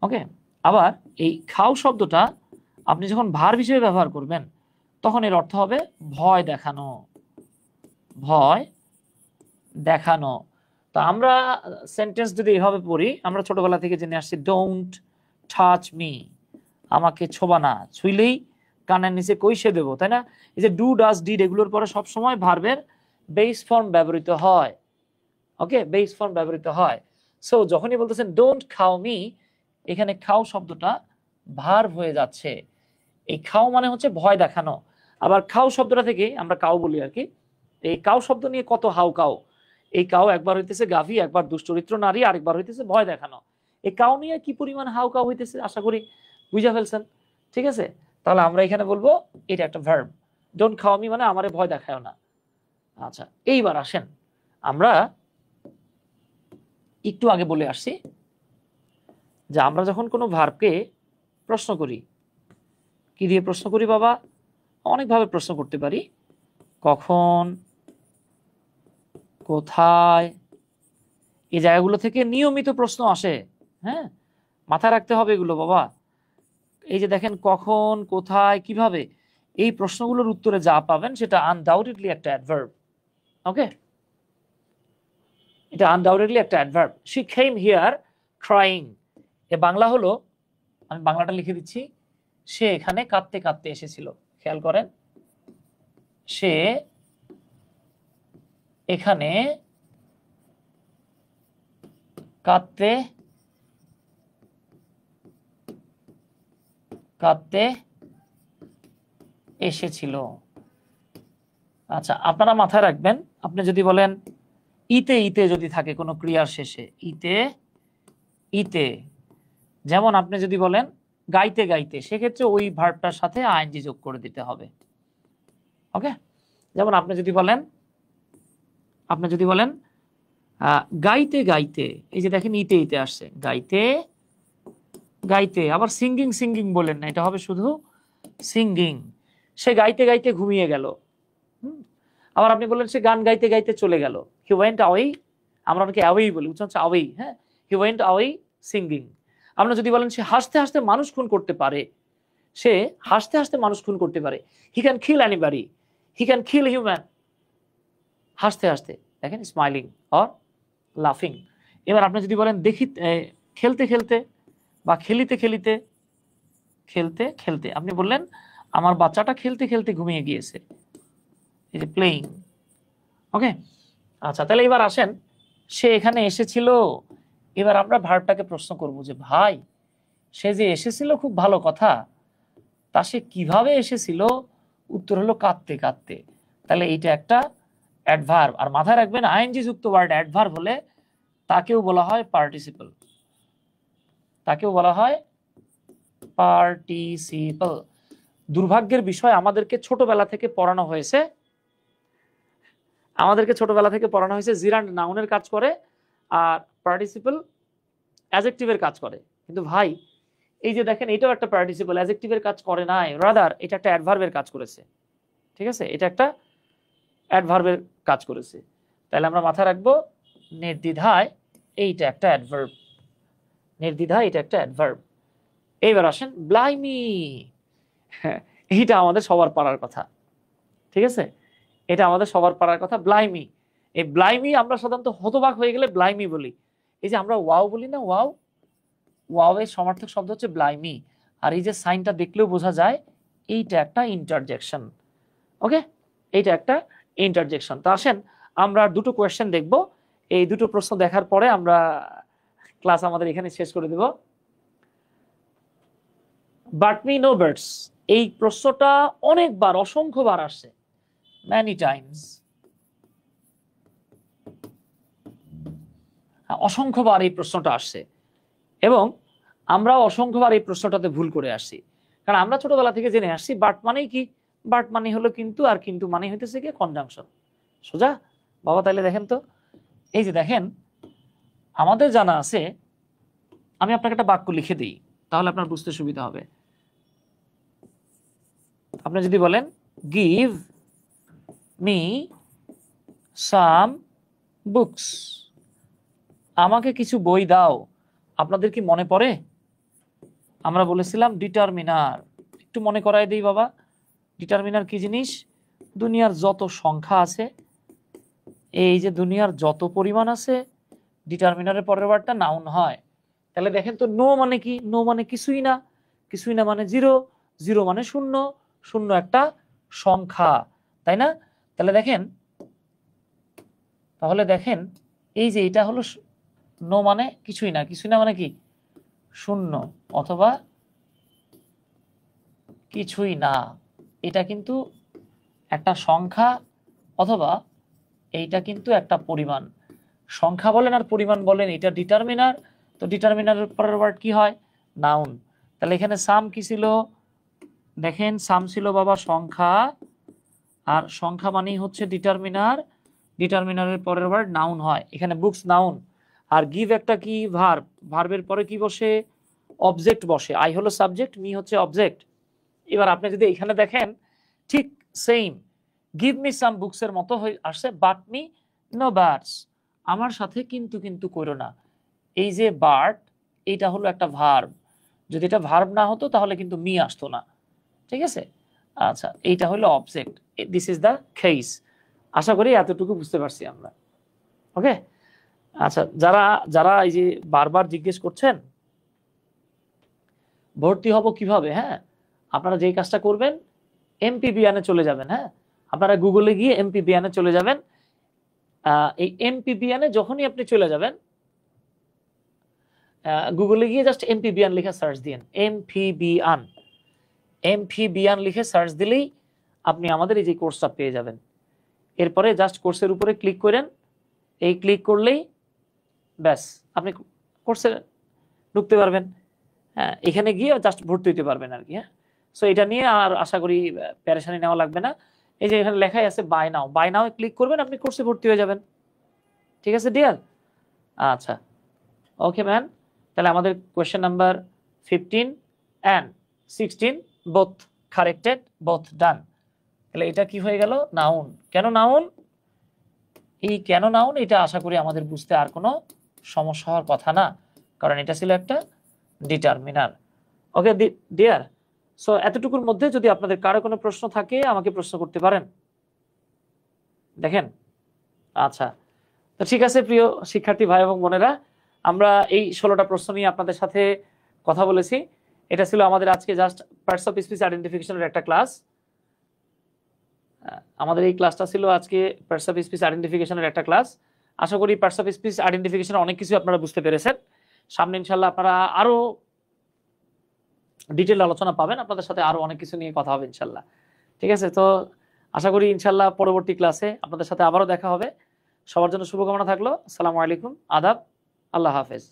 ওকে, আবার এই খাও শব্দটা আপনি যখন ভার্ব হিসেবে ব্যবহার করবেন তখন এর অর্থ হবে ভয় দেখানো, ভয় দেখানো। তো আমরা সেন্টেন্স যদি এভাবে পড়ি, আমরা ছোটবেলা থেকে জেনে আসছি ডোন্ট টাচ মি, আমাকে ছোবা না, ছুইলেই কানের নিচে কইসে দেবো, তাই না? এই যে ডু, ডাজ, ডিড এগুলোর পরে সবসময় ভার্বের বেস ফর্ম ব্যবহৃত হয়। ওকে, বেস ফর্ম ব্যবহৃত হয়। সো যখনই বলতেছেন ডোন্ট খাও মি, এখানে খাও শব্দটা ভার্ব হয়ে যাচ্ছে। এই খাও মানে হচ্ছে ভয় দেখানো। আবার খাও শব্দটা থেকে আমরা কাউ বলি আর কি, এই কাউ শব্দ নিয়ে কত হাউ কাউ। এই কাউ একবার হইতেছে গাভী, একবার দুশ্চরিত্র নারী, আরেকবার হইতেছে ভয় দেখানো। এই কাউ নিয়ে কি পরিমাণ হাউ কাউ হইতেছে আশা করি বুঝা ফেলছেন, ঠিক আছে? তাহলে আমরা এখানে বলবো এটা একটা ভার্ব, ডোন্ট খাও মি মানে আমারে ভয় দেখায় না। আচ্ছা, এইবার আসেন আমরা একটু আগে বলে আসছি যে আমরা যখন কোনো ভার্বকে প্রশ্ন করি, কি দিয়ে প্রশ্ন করি বাবা? অনেকভাবে প্রশ্ন করতে পারি। কখন, কোথায়, এই জায়গাগুলো থেকে নিয়মিত প্রশ্ন আসে। হ্যাঁ, মাথায় রাখতে হবে এগুলো বাবা। এই যে দেখেন কখন, কোথায়, কিভাবে, এই প্রশ্নগুলোর উত্তরে যা পাবেন সেটা আনডাউটেডলি একটা অ্যাডভার্ব। ওকে, এটা আনডাউটেডলি একটা adverb. She came here crying, এ বাংলা হলো, আমি বাংলাটা লিখে দিচ্ছি, সে এখানে কাঁদতে কাঁদতে এসেছিল। খেয়াল করেন, সে এখানে কাঁদতে কাঁদতে এসেছিল। আচ্ছা, আপনারা মাথায় রাখবেন, আপনি যদি বলেন ইতে, ইতে যদি থাকে কোনো ক্রিয়ার শেষে, ইতে ইতে, যেমন আপনি যদি বলেন গাইতে গাইতে, সেক্ষেত্রে ওই ভার্বটার সাথে আইএনজি যোগ করে দিতে হবে। ওকে, যেমন আপনি যদি বলেন গাইতে গাইতে, এই যে দেখেন ইতে ইতে আসছে, গাইতে গাইতে। আবার সিঙ্গিং সিঙ্গিং বলেন না, এটা হবে শুধু সিঙ্গিং। সে গাইতে গাইতে ঘুমিয়ে গেল। আবার আপনি বললেন সে গান গাইতে গাইতে চলে গেল, হি ওয়েন্ট অ্যাওয়ে, আমরা অনেকে অ্যাওয়ে বলি, উচ্চারণ হচ্ছে অ্যাওয়ে। হ্যাঁ, হি ওয়েন্ট অ্যাওয়ে সিঙ্গিং। আমরা যদি বলেন সে হাসতে হাসতে মানুষ খুন করতে পারে, সে হাসতে হাসতে মানুষ খুন করতে পারে, he can kill anybody, he can kill human, হাসতে হাসতে, দেখেন স্মাইলিং অর লাফিং। এবার আপনি যদি বলেন দেখি খেলতে খেলতে বা খেলিতে খেলিতে, খেলতে খেলতে, আপনি বললেন আমার বাচ্চাটা খেলতে খেলতে ঘুমিয়ে গিয়েছে, এই যে প্লেইং। ওকে, আচ্ছা তাহলে এবার আসেন, সে এখানে এসেছিল, এবার আমরা ভার্বটাকে প্রশ্ন করব যে ভাই সে যে এসেছিল খুব ভালো কথা, তা সে কিভাবে এসেছিল? উত্তর হলো কাঁদতে কাঁদতে। তাহলে এইটা একটা অ্যাডভার্ব। আর মাথায় রাখবেন আইএনজি যুক্ত ওয়ার্ড অ্যাডভার্ব হলে তাকেও বলা হয় পার্টিসিপল, তাকেও বলা হয় পার্টিসিপল। দুর্ভাগ্যের বিষয় আমাদেরকে ছোটবেলা থেকে পড়ানো হয়েছে, জিরান্ড নাউনের কাজ করে আর পার্টিসিপল অ্যাডজেক্টিভের কাজ করে। কিন্তু ভাই এই যে দেখেন এটাও একটা পার্টিসিপল, অ্যাডজেক্টিভের কাজ করে নাই, রাদার এটা একটা অ্যাডভার্বের কাজ করেছে। ঠিক আছে, এটা একটা অ্যাডভার্বের কাজ করেছে। তাহলে আমরা মাথায় রাখবো নির্দ্বিধায় এইটা একটা অ্যাডভার্ব, নির্দ্বিধায় এটা একটা অ্যাডভার্ব। এইবার আসেন ব্লাইমি, এইটা আমাদের সবার পারার কথা। ঠিক আছে, এটা আমাদের সবার পারার কথা। ব্লাইমি, এই ব্লাইমি আমরা সাধারণত হতবাক হয়ে গেলে ব্লাইমি বলি। এই যে আমরা ওয়াও বলি না, ওয়াও, ওয়াও এর সমার্থক শব্দ হচ্ছে ব্লাইমি। আর এই যে সাইনটা দেখলেও বোঝা যায় এইটা একটা ইন্টারজেকশন। ওকে, এইটা একটা ইন্টারজেকশন। তো আসেন আমরা দুটো কোয়েশ্চেন দেখব। এই দুটো প্রশ্ন দেখার পরে আমরা ক্লাস আমাদের এখানে শেষ করে দেব। বাট মি নো বার্ডস, এই প্রশ্নটা অনেকবার, অসংখ্যবার আসছে, ম্যানি টাইমস, অসংখ্যবার এই প্রশ্নটা আসছে এবং আমরা অসংখ্যবার এই প্রশ্নটাতে ভুল করে আসছি। কারণ আমরা ছোটবেলা থেকে জেনে আসছি বাট মানেই কি, বাট মানে হলো কিন্তু, আর কিন্তু মানে হইতেছে কি কনজাংশন। সোজা বাবা। তাইলে দেখেন তো, এই যে দেখেন আমাদের জানা আছে, আমি আপনাকে একটা বাক্য লিখে দিই তাহলে আপনার বুঝতে সুবিধা হবে। আপনি যদি বলেন গিভ মি সাম বুকস, আমাকে কিছু বই দাও, আপনাদের কি মনে পড়ে? আমরা বলেছিলাম ডিটারমিনার। একটু মনে করাই দিই বাবা, ডিটারমিনার কি জিনিস? দুনিয়ার যত সংখ্যা আছে, এই যে দুনিয়ার যত পরিমাণ আছে, ডিটারমিনারের পরের ওয়ার্ডটা নাউন হয়। তাহলে দেখেন তো নো মানে কি? নো মানে কিছুই না, কিছুই না মানে জিরো, জিরো মানে শূন্য, শূন্য একটা সংখ্যা, তাই না? তাহলে দেখেন এই যে এটা হলো নো মানে কিছুই না, কিছুই না মানে কি শূন্য অথবা কিছুই না। এটা কিন্তু একটা সংখ্যা অথবা এইটা কিন্তু একটা পরিমাণ। সংখ্যা বলেন আর পরিমাণ বলেন, এটা ডিটারমিনার। তো ডিটারমিনারের পরের ওয়ার্ড কি হয়? নাউন। তাহলে এখানে সাম কি ছিল? দেখেন সাম ছিল বাবা সংখ্যা, আর সংখ্যা মানেই হচ্ছে ডিটারমিনার, ডিটারমিনারের পরের ওয়ার্ড নাউন হয়। এখানে বুকস নাউন, আর গিভ একটা কি ভার্ব, ভার্বের পরে কি বসে? অবজেক্ট বসে। আই হলো সাবজেক্ট, মি হচ্ছে অবজেক্ট। এবার আপনি যদি এখানে দেখেন ঠিক same, give me some books এর মতো হয়ে আসছে, বাট মি নো বার্ডস, আমার সাথে কিন্তু কিন্তু করো না। এই যে বার্ড, এইটা হলো একটা ভার্ব, যদি এটা ভার্ব না হতো তাহলে কিন্তু মি আসতো না। ঠিক আছে, আচ্ছা এইটা হলো object, this is the case. আশা করি এতটুকু বুঝতে পারছি আমরা। ওকে, আচ্ছা যারা যারা এই যে বারবার জিজ্ঞেস করছেন ভর্তি হব কিভাবে, হ্যাঁ আপনারা যেই কাজটা করবেন এমপিবিএনে চলে যাবেন। হ্যাঁ, আপনারা গুগলে গিয়ে এমপিবিএনে চলে যাবেন। এই এমপিবিএনে যখনই আপনি চলে যাবেন, গুগলে গিয়ে জাস্ট এমপিবিএন লিখে সার্চ দিন, এমপিবিএন লিখে সার্চ দিলেই আপনি আমাদের এই যে কোর্সটা পেয়ে যাবেন। এরপরে জাস্ট কোর্সের উপরে ক্লিক করেন, এই ক্লিক করলেই ব্যাস আপনি কোর্সে ঢুকতে পারবেন। হ্যাঁ, এখানে গিয়ে জাস্ট ভর্তি হতে পারবেন আর কি। হ্যাঁ, সো এটা নিয়ে আর আশা করি প্যারেশানি নেওয়া লাগবে না। এই যে এখানে লেখাই আছে buy now, buy now click করবেন, আপনি কোর্সে ভর্তি হয়ে যাবেন। ঠিক আছে ডিয়ার? আচ্ছা ওকে ম্যান, তাহলে আমাদের question number 15 and 16 both corrected, both done. তাহলে এটা কি হয়ে গেল? নাউন। কেন নাউন? এই কেন নাউন এটা আশা করি আমাদের বুঝতে আর কোনো সমস্যা হওয়ার কথা না, কারণ এটা ছিল একটা ডিটারমিনার। ওকে ডিয়ার, সো এতটুকুর মধ্যে যদি আপনাদের কারো কোনো প্রশ্ন থাকে আমাকে প্রশ্ন করতে পারেন। দেখেন, আচ্ছা তো ঠিক আছে প্রিয় শিক্ষার্থী ভাই এবং বোনেরা, আমরা এই 16টা প্রশ্ন নিয়ে আপনাদের সাথে কথা বলেছি। এটা ছিল আমাদের আজকে জাস্ট পার্টস অফ স্পিচ আইডেন্টিফিকেশনের একটা ক্লাস। আমাদের এই ক্লাসটা ছিল আজকে পার্টস অফ স্পিচ আইডেন্টিফিকেশনের একটা ক্লাস। আশা করি পার্টস অফ স্পিচ আইডেন্টিফিকেশন অনেক কিছু আপনারা বুঝতে পেরেছেন। সামনে ইনশাল্লাহ আপনারা আরো ডিটেল আলোচনা পাবেন, আপনাদের সাথে আরো অনেক কিছু নিয়ে কথা হবে ইনশাল্লাহ। ঠিক আছে, তো আশা করি ইনশাল্লাহ পরবর্তী ক্লাসে আপনাদের সাথে আবারও দেখা হবে। সবার জন্য শুভকামনা থাকলো। আসসালামু আলাইকুম, আদাব, আল্লাহ হাফেজ।